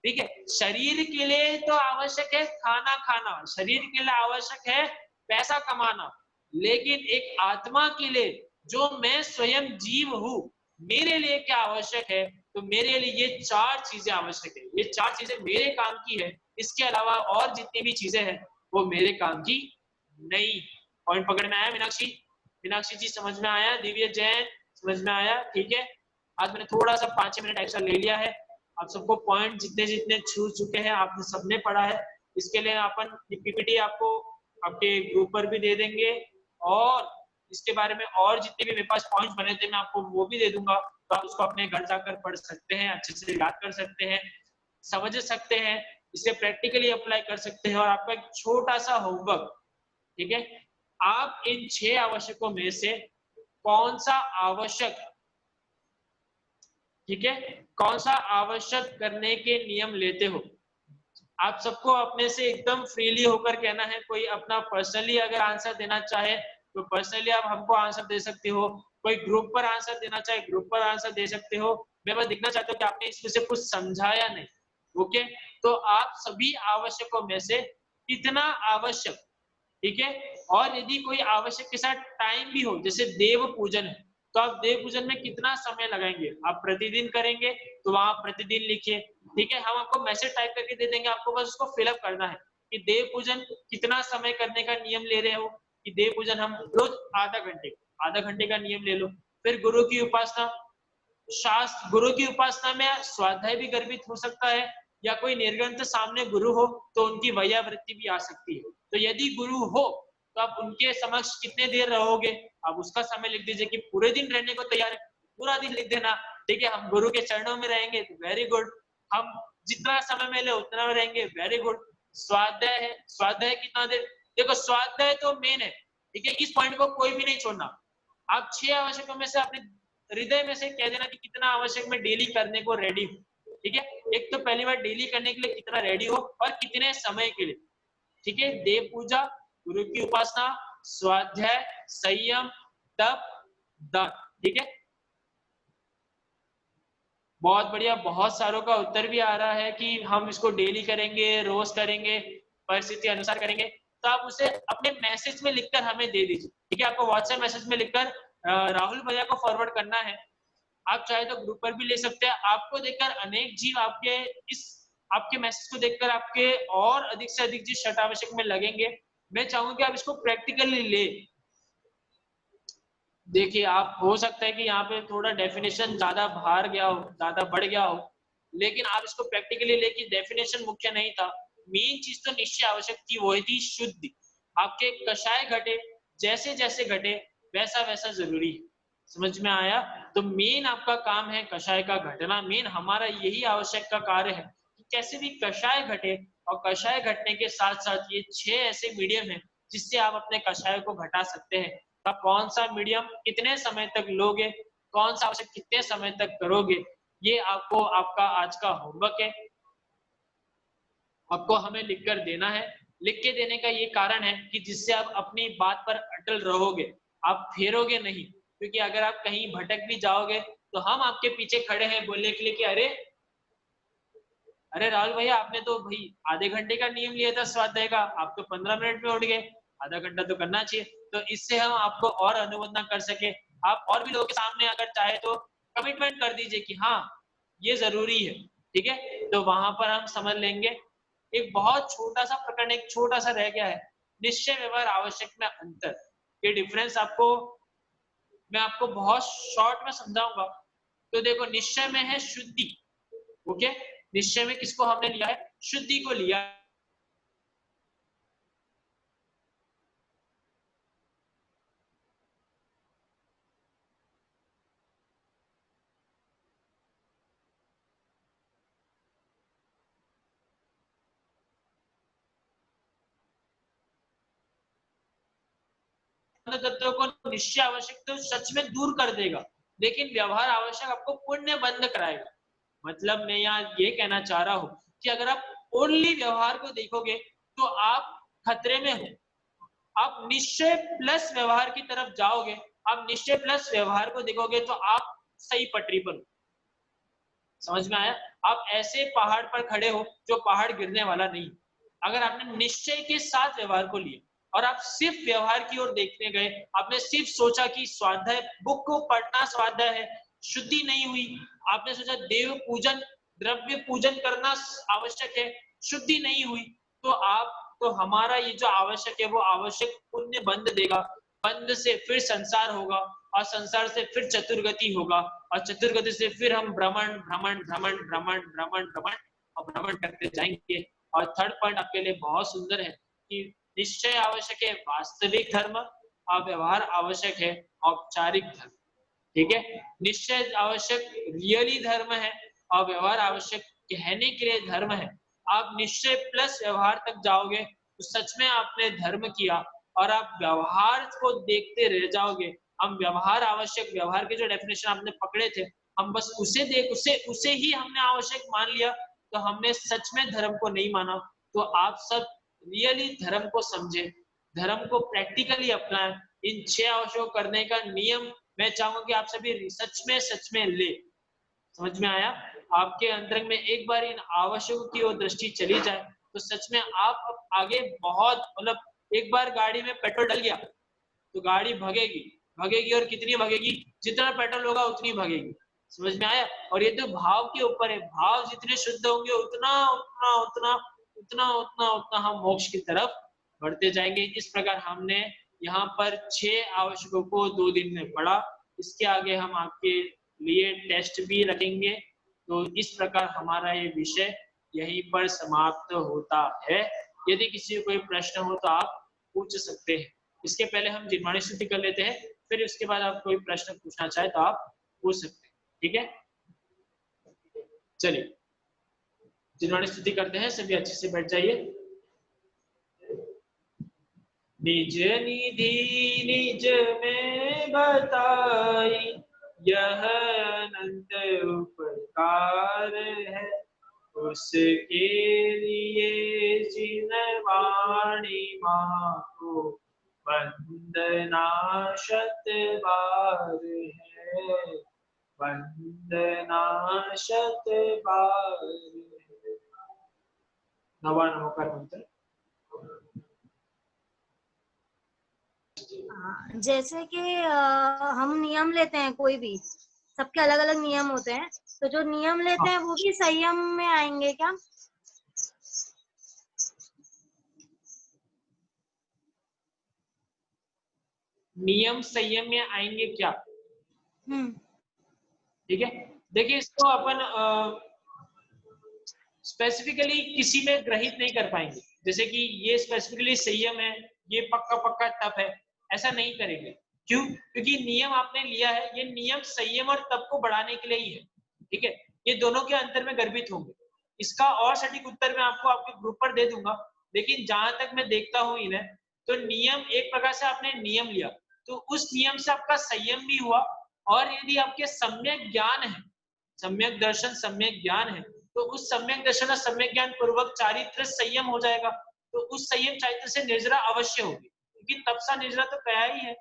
ठीक है, शरीर के लिए तो आवश्यक है खाना खाना, शरीर के लिए आवश्यक है पैसा कमाना, लेकिन एक आत्मा के लिए जो मैं स्वयं जीव हूँ, मेरे लिए क्या आवश्यक है? तो मेरे लिए ये 4 चीजें आवश्यक है। ये 4 चीजें मेरे काम की है, इसके अलावा और जितनी भी चीजें हैं वो मेरे काम की नहीं। पॉइंट पकड़ में आया मीनाक्षी? मीनाक्षी जी समझ में आया? दिव्य जैन समझ में आया? ठीक है, आज मैंने थोड़ा सा 5 मिनट एक्स्ट्रा ले लिया है। आप सबको पॉइंट जितने जितने छू चुके हैं आपने सबने पढ़ा है। इसके लिए अपन पीपीटी आपको आपके ग्रुप पर भी दे देंगे, और इसके बारे में और जितने भी मेरे पास पॉइंट बने थे मैं आपको वो भी दे दूंगा, तो आप उसको अपने घर जाकर पढ़ सकते हैं, अच्छे से याद कर सकते हैं, समझ सकते हैं, इसे प्रैक्टिकली अप्लाई कर सकते हैं। और आपका एक छोटा सा होमवर्क, ठीक है, आप इन 6 आवश्यकों में से कौन सा आवश्यक, ठीक है, कौन सा आवश्यक करने के नियम लेते हो? आप सबको अपने से एकदम फ्रीली होकर कहना है। कोई अपना पर्सनली अगर आंसर देना चाहे तो पर्सनली आप हमको आंसर दे सकते हो, कोई ग्रुप पर आंसर देना चाहे ग्रुप पर आंसर दे सकते हो। मैं बस देखना चाहता हूँ कि आपने इसमें से कुछ समझा या नहीं। ओके, तो आप सभी आवश्यकों में से कितना आवश्यक, ठीक है, और यदि कोई आवश्यक के साथ टाइम भी हो, जैसे देव पूजन है, तो आप देव पूजन में कितना समय लगाएंगे? आप प्रतिदिन करेंगे तो वहां प्रतिदिन लिखिए, ठीक है। हम आपको मैसेज टाइप करके दे देंगे, आपको बस उसको फिलअप करना है कि देव पूजन कितना समय करने का नियम ले रहे हो, कि देव पूजन हम रोज आधा घंटे का नियम ले लो। फिर गुरु की उपासना, शास्त्र गुरु की उपासना में स्वाध्याय भी गर्भित हो सकता है, या कोई निर्ग्रंथ सामने गुरु हो तो उनकी वैयावृत्ति भी आ सकती है। तो यदि गुरु हो तो आप उनके समक्ष कितने देर रहोगे, आप उसका समय लिख दीजिए कि पूरे दिन रहने को तैयार है, पूरा दिन लिख देना, ठीक है। हम गुरु के चरणों में रहेंगे तो वेरी गुड, हम जितना समय मिले उतना में रहेंगे, वेरी गुड। स्वाध्याय है, स्वाध्याय कितना देर? देखो स्वाध्याय तो मेन है, ठीक है, इस पॉइंट को कोई भी नहीं छोड़ना। आप 6 आवश्यकों में से अपने हृदय में से कह देना कि कितना आवश्यक मैं डेली करने को रेडी हूँ, ठीक है। एक तो पहली बार डेली करने के लिए कितना रेडी हो और कितने समय के लिए, ठीक है। देव पूजा, गुरु की उपासना, स्वाध्याय, संयम, तप, दान, ठीक है। बहुत बढ़िया, बहुत सारों का उत्तर भी आ रहा है कि हम इसको डेली करेंगे, रोज करेंगे, परिस्थिति अनुसार करेंगे। तो आप उसे अपने मैसेज में लिखकर हमें दे दीजिए, ठीक है। आपको व्हाट्सएप मैसेज में लिखकर राहुल भैया को फॉरवर्ड करना है। आप चाहे तो ग्रुप पर भी ले सकते हैं। आपको देखकर अनेक जीव आपके मैसेज को देखकर आपके और अधिक से अधिक जीव 6 आवश्यक में लगेंगे। मैं चाहूंगा कि आप इसको प्रैक्टिकली ले देखिए। आप हो सकता है कि यहाँ पे थोड़ा डेफिनेशन ज्यादा बाहर गया हो, ज्यादा बढ़ गया हो, लेकिन आप इसको प्रैक्टिकली लेके, डेफिनेशन मुख्य नहीं था, मेन चीज तो निश्चय आवश्यक थी, वो थी शुद्धि। आपके कषाय घटे, जैसे जैसे घटे वैसा वैसा जरूरी है। समझ में आया? तो मेन आपका काम है कषाय का घटना, मेन हमारा यही आवश्यक का कार्य है कि कैसे भी कषाय घटे, और कषाय घटने के साथ साथ ये 6 ऐसे मीडियम हैं जिससे आप अपने कषाय को घटा सकते हैं। आप कौन सा मीडियम कितने समय तक लोगे, कौन सा आवश्यक कितने समय तक करोगे, ये आपको आपका आज का होमवर्क है, आपको हमें लिख कर देना है। लिख के देने का ये कारण है कि जिससे आप अपनी बात पर अटल रहोगे, आप फेरोगे नहीं, क्योंकि अगर आप कहीं भटक भी जाओगे तो हम आपके पीछे खड़े हैं बोलने के लिए कि अरे राहुल भैया आपने तो भाई आधे घंटे का नियम लिया था स्वाध्याय का, आप तो 15 मिनट में उठ गए, आधा घंटा तो करना चाहिए। तो इससे हम आपको और अनुबंधन कर सके, आप और भी लोगों के सामने अगर चाहे तो कमिटमेंट कर दीजिए कि हाँ ये जरूरी है, ठीक है, तो वहां पर हम समझ लेंगे। एक बहुत छोटा सा प्रकरण, एक छोटा सा रह गया है, निश्चय व्यवहार आवश्यक में अंतर। ये डिफरेंस आपको मैं आपको बहुत शॉर्ट में समझाऊंगा। तो देखो निश्चय में है शुद्धि, ओके, निश्चय में किसको हमने लिया है? शुद्धि को लिया। तत्वों को निश्चय आवश्यक तो सच में दूर कर देगा, लेकिन व्यवहार आवश्यक आपको पुण्य बंद कराएगा। मतलब मैं यहाँ ये कहना चाह रहा हूँ कि अगर आप ओनली व्यवहार को देखोगे तो आप खतरे में हो। आप निश्चय प्लस व्यवहार की तरफ जाओगे, आप निश्चय प्लस व्यवहार को देखोगे तो आप सही पटरी पर हो। समझ में आया? आप ऐसे पहाड़ पर खड़े हो जो पहाड़ गिरने वाला नहीं। अगर आपने निश्चय के साथ व्यवहार को लिया और आप सिर्फ व्यवहार की ओर देखने गए, आपने सिर्फ सोचा कि स्वाध्याय बुक को पढ़ना स्वाध्याय है, शुद्धि नहीं हुई, आपने सोचा देव पूजन द्रव्य पूजन करना आवश्यक है, शुद्धि नहीं हुई, तो हमारा ये जो आवश्यक है वो आवश्यक पुण्य बंद देगा, बंद से फिर संसार होगा, और संसार से फिर चतुर्गति होगा, और चतुर्गति से फिर हम भ्रमण भ्रमण भ्रमण भ्रमण भ्रमण भ्रमण और भ्रमण करते जाएंगे। और थर्ड पॉइंट आपके लिए बहुत सुंदर है कि निश्चय आवश्यक है वास्तविक धर्म, और व्यवहार आवश्यक है औपचारिक धर्म। ठीक है, निश्चय आवश्यक रियली धर्म है और व्यवहार आवश्यक कहने के लिए धर्म है। आप निश्चय प्लस व्यवहार तक जाओगे तो सच में आपने धर्म किया, और आप व्यवहार को देखते रह जाओगे। हम व्यवहार आवश्यक, व्यवहार के जो डेफिनेशन आपने पकड़े थे, हम बस उसे ही हमने आवश्यक मान लिया, तो हमने सच में धर्म को नहीं माना। तो आप सब रियली धर्म को समझे, धर्म को प्रैक्टिकली अपनाएं। इन 6 आवश्यक करने का नियम मैं चाहूंगा कि आप सभी सच में ले। समझ में आया? आपके अंतरंग में एक बार इन आवश्यकों की ओर दृष्टि चली जाए तो सच में आप आगे बहुत, मतलब एक बार गाड़ी में पेट्रोल डल गया तो गाड़ी भगेगी और कितनी भगेगी? जितना पेट्रोल होगा उतनी भगेगी। समझ में आया? और ये तो भाव के ऊपर है, भाव जितने शुद्ध होंगे उतना उतना उतना उतना उतना उतना हम मोक्ष की तरफ बढ़ते जाएंगे। इस प्रकार हमने यहाँ पर 6 आवश्यकों को 2 दिन में पढ़ा। इसके आगे हम आपके लिए टेस्ट भी रखेंगे। तो इस प्रकार हमारा ये विषय यहीं पर समाप्त होता है। यदि किसी को कोई प्रश्न हो तो आप पूछ सकते हैं। इसके पहले हम जिह्वाणी स्तुति कर लेते हैं, फिर उसके बाद आप कोई प्रश्न पूछना चाहे तो आप पूछ सकते हैं। ठीक है, चलिए जिह्वाणी स्तुति करते हैं। सभी अच्छे से बैठ जाइए। निज निधि निज में बताई, यह अनंत उपकार है, उसके लिए जिह्वाणी माँ को वंदना शत बार है, वंदना शत बार है। नवा नमोकार मंत्र। जैसे कि हम नियम लेते हैं, कोई भी, सबके अलग अलग नियम होते हैं, तो जो नियम लेते हैं वो भी संयम में आएंगे क्या? नियम संयम में आएंगे क्या? ठीक है, देखिए इसको अपन स्पेसिफिकली किसी में ग्रहित नहीं कर पाएंगे। जैसे कि ये स्पेसिफिकली संयम है, ये पक्का पक्का तप है, ऐसा नहीं करेंगे। क्यों? क्योंकि नियम आपने लिया है, ये नियम संयम और तप को बढ़ाने के लिए ही है, ठीक है। ये दोनों के अंतर में गर्भित होंगे। इसका और सटीक उत्तर मैं आपको आपके ग्रुप पर दे दूंगा, लेकिन जहां तक मैं देखता हूं इन्हें, तो नियम एक प्रकार से आपने नियम लिया, तो उस नियम से आपका संयम भी हुआ, और यदि आपके सम्यक ज्ञान है, सम्यक दर्शन सम्यक ज्ञान है, तो उस सम्यक दर्शन और सम्यक ज्ञान पूर्वक चारित्र संयम हो जाएगा। तो उस संयम चारित्र से निर्जरा अवश्य होगी, क्योंकि तप सा निर्जरा तो कया ही है,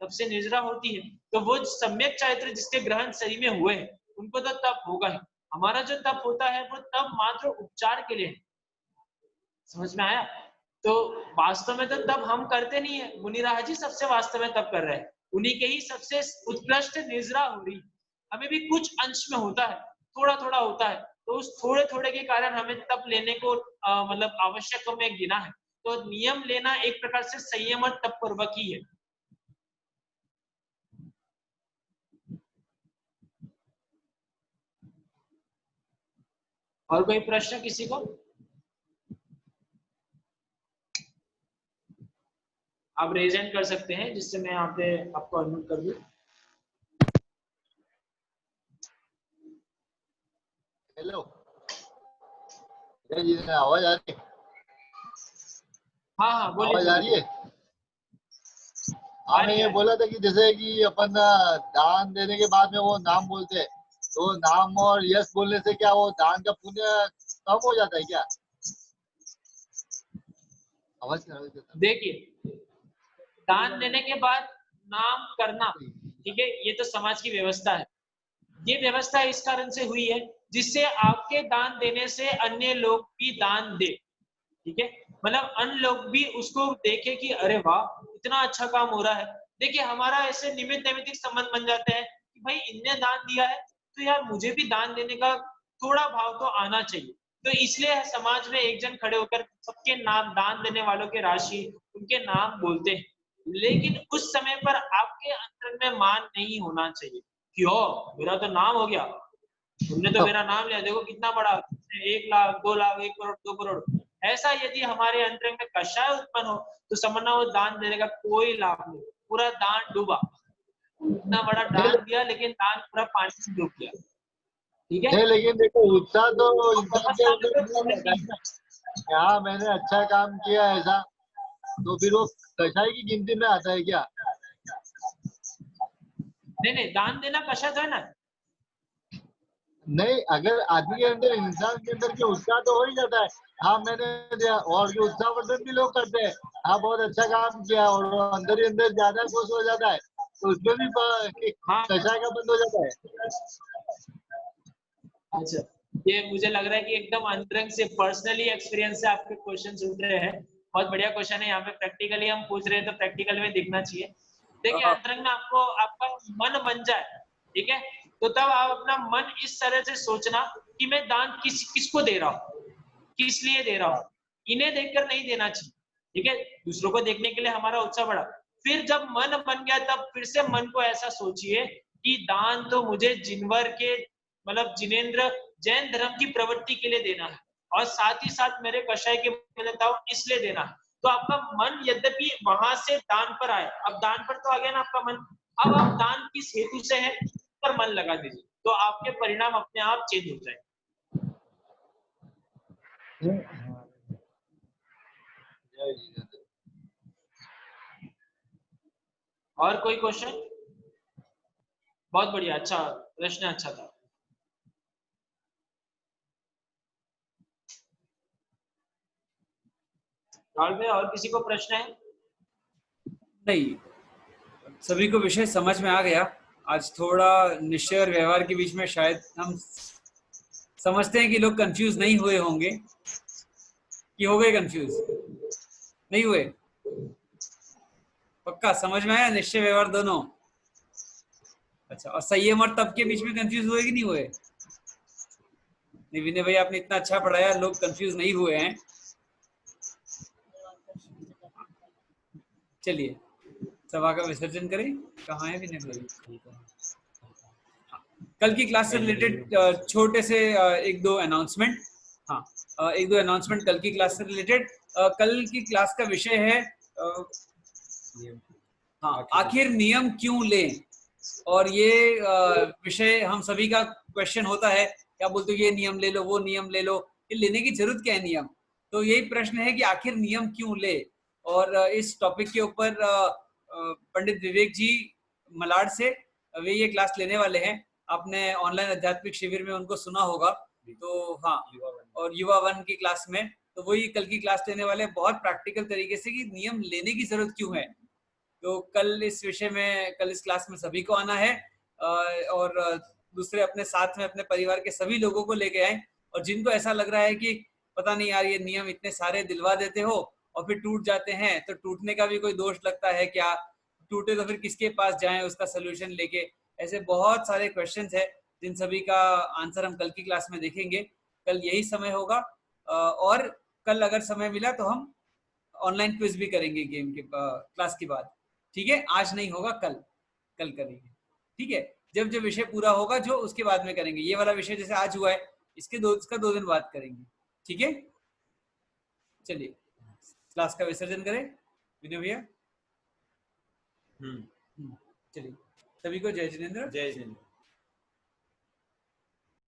तब से निर्जरा होती है। तो वो सम्यक चारित्र जिसके ग्रहण शरीर में हुए हैं, उनको तो तप होगा ही। हमारा जो तप होता है वो तप मात्र उपचार के लिए है। समझ में आया? तो वास्तव में तो तप हम करते नहीं है, मुनिराज जी सबसे वास्तव में तप कर रहे हैं, उन्हीं के ही सबसे उत्कृष्ट निर्जरा हो रही। हमें भी कुछ अंश में होता है, थोड़ा थोड़ा होता है, तो उस थोड़े थोड़े के कारण हमें तप लेने को मतलब आवश्यक में गिना है। तो नियम लेना एक प्रकार से संयम और तप पूर्वक ही है। और कोई प्रश्न किसी को? आप रेज हैंड कर सकते हैं, जिससे मैं यहाँ पे आपको अनम्यूट कर दूं। हेलो जी, आवाज आ रही है? हाँ हाँ बोलिए। आवाज आ रही है? हाँ, मैं ये बोला था कि जैसे कि अपन दान देने के बाद में वो नाम बोलते हैं, तो नाम और यश बोलने से क्या वो दान का पुण्य कम हो जाता है क्या? आवाज देखिए, दान देने के बाद नाम करना, ठीक है, ये तो समाज की व्यवस्था है। ये व्यवस्था इस कारण से हुई है जिससे आपके दान देने से अन्य लोग भी दान दे, ठीक है। मतलब अन्य लोग भी उसको देखे कि अरे वाह इतना अच्छा काम हो रहा है। देखिए, हमारा ऐसे निमित्त नैमित्तिक संबंध बन जाते हैं कि भाई इनने दान दिया है तो यार मुझे भी दान देने का थोड़ा भाव तो आना चाहिए। तो इसलिए समाज में एक जन खड़े होकर सबके नाम, दान देने वालों के राशि, उनके नाम बोलते हैं। लेकिन उस समय पर आपके अंतर में मान नहीं होना चाहिए। क्यों? मेरा तो नाम हो गया, तुमने तो मेरा नाम लिया, देखो कितना बड़ा, 1 लाख 2 लाख 1 करोड़ 2 करोड़। ऐसा यदि हमारे अंतर में कषाय उत्पन्न हो तो समझना वो दान देने का कोई लाभ नहीं, पूरा दान डूबा। इतना बड़ा दान दिया लेकिन दान पूरा पानी में डूब गया, ठीक है। नहीं, लेकिन देखो उत्साह तो इंसान के अंदर यहाँ मैंने अच्छा काम किया ऐसा, तो फिर वो कषाय की गिनती में आता है क्या? नहीं, दान देना कषाय तो है ना। नहीं, अगर आदमी के अंदर, इंसान के अंदर के उत्साह तो हो ही जाता है, हाँ मैंने दिया, और जो उत्साहवर्धन भी लोग करते हैं, हाँ बहुत अच्छा काम किया, और वो अंदर ही अंदर ज्यादा खुश हो जाता है, तो उसमें भी कषाय का बंद हो जाता है। अच्छा, ये मुझे लग रहा है कि एकदम अंतरंग से, पर्सनली एक्सपीरियंस से आपके क्वेश्चन उठ रहे हैं। बहुत बढ़िया क्वेश्चन है, यहाँ पे प्रैक्टिकली हम पूछ रहे हैं तो प्रैक्टिकल में दिखना चाहिए। देखिए, अंतरंग में आपको आपका मन बन जाए, ठीक है, तो तब आप अपना मन इस तरह से सोचना कि मैं दान किसको दे रहा हूँ, किस लिए दे रहा हूँ। इन्हें देखकर नहीं देना चाहिए, ठीक है, दूसरों को देखने के लिए हमारा उत्साह बढ़ा। फिर जब मन बन गया तब फिर से मन को ऐसा सोचिए कि दान तो मुझे जिनवर के, मतलब जिनेंद्र जैन धर्म की प्रवृत्ति के लिए देना है, और साथ ही साथ मेरे कषाय के नेताओं इसलिए देना है। तो आपका मन यद्यपि वहां से दान पर आए, अब दान पर तो आ गया ना आपका मन, अब आप दान किस हेतु से है पर मन लगा दीजिए, तो आपके परिणाम अपने आप चेंज हो जाए। और कोई क्वेश्चन? बहुत बढ़िया, अच्छा प्रश्न, अच्छा था। राहुल भाई, और किसी को प्रश्न है? नहीं, सभी को विषय समझ में आ गया। आज थोड़ा निश्चय और व्यवहार के बीच में शायद हम समझते हैं कि लोग कंफ्यूज नहीं हुए होंगे, कि हो गए कंफ्यूज? नहीं हुए? पक्का समझ में आया निश्चय व्यवहार दोनों? अच्छा, और संयम और तप के बीच में कंफ्यूज हुए कि नहीं हुए? नहीं विनय भाई, आपने इतना अच्छा पढ़ाया, लोग कंफ्यूज नहीं हुए हैं। चलिए सभा का विसर्जन करें। कहाँ है विनय भाई? कल की क्लास से रिलेटेड छोटे से एक दो अनाउंसमेंट। हाँ, एक दो अनाउंसमेंट कल की क्लास से रिलेटेड। कल की क्लास का विषय है हाँ, आखिर नियम क्यों लें, और ये विषय हम सभी का क्वेश्चन होता है, क्या बोलते हो ये नियम ले लो, वो नियम ले लो, ये लेने की जरूरत क्या है नियम। तो यही प्रश्न है कि आखिर नियम क्यों ले। और इस टॉपिक के ऊपर पंडित विवेक जी मलाड से वे ये क्लास लेने वाले हैं। आपने ऑनलाइन आध्यात्मिक शिविर में उनको सुना होगा, तो हाँ, और युवा वन की क्लास में, तो वही कल की क्लास लेने वाले हैं बहुत प्रैक्टिकल तरीके से कि नियम लेने की जरूरत क्यों है। तो कल इस विषय में, कल इस क्लास में सभी को आना है, और दूसरे अपने साथ में अपने परिवार के सभी लोगों को लेके आए। और जिनको ऐसा लग रहा है कि पता नहीं यार ये नियम इतने सारे दिलवा देते हो और फिर टूट जाते हैं, तो टूटने का भी कोई दोष लगता है क्या, टूटे तो फिर किसके पास जाएं उसका सोल्यूशन लेके, ऐसे बहुत सारे क्वेश्चंस है जिन सभी का आंसर हम कल की क्लास में देखेंगे। कल यही समय होगा, और कल अगर समय मिला तो हम ऑनलाइन क्विज भी करेंगे गेम के क्लास के बाद, ठीक है। आज नहीं होगा, कल करेंगे, ठीक है। जब जब विषय पूरा होगा जो, उसके बाद में करेंगे। ये वाला विषय जैसे आज हुआ है, इसका 2 दिन बाद करेंगे, ठीक है। चलिए क्लास का विसर्जन करें विनय भैया। चलिए, सभी को जय जिनेंद्र। जय जिनेंद्र।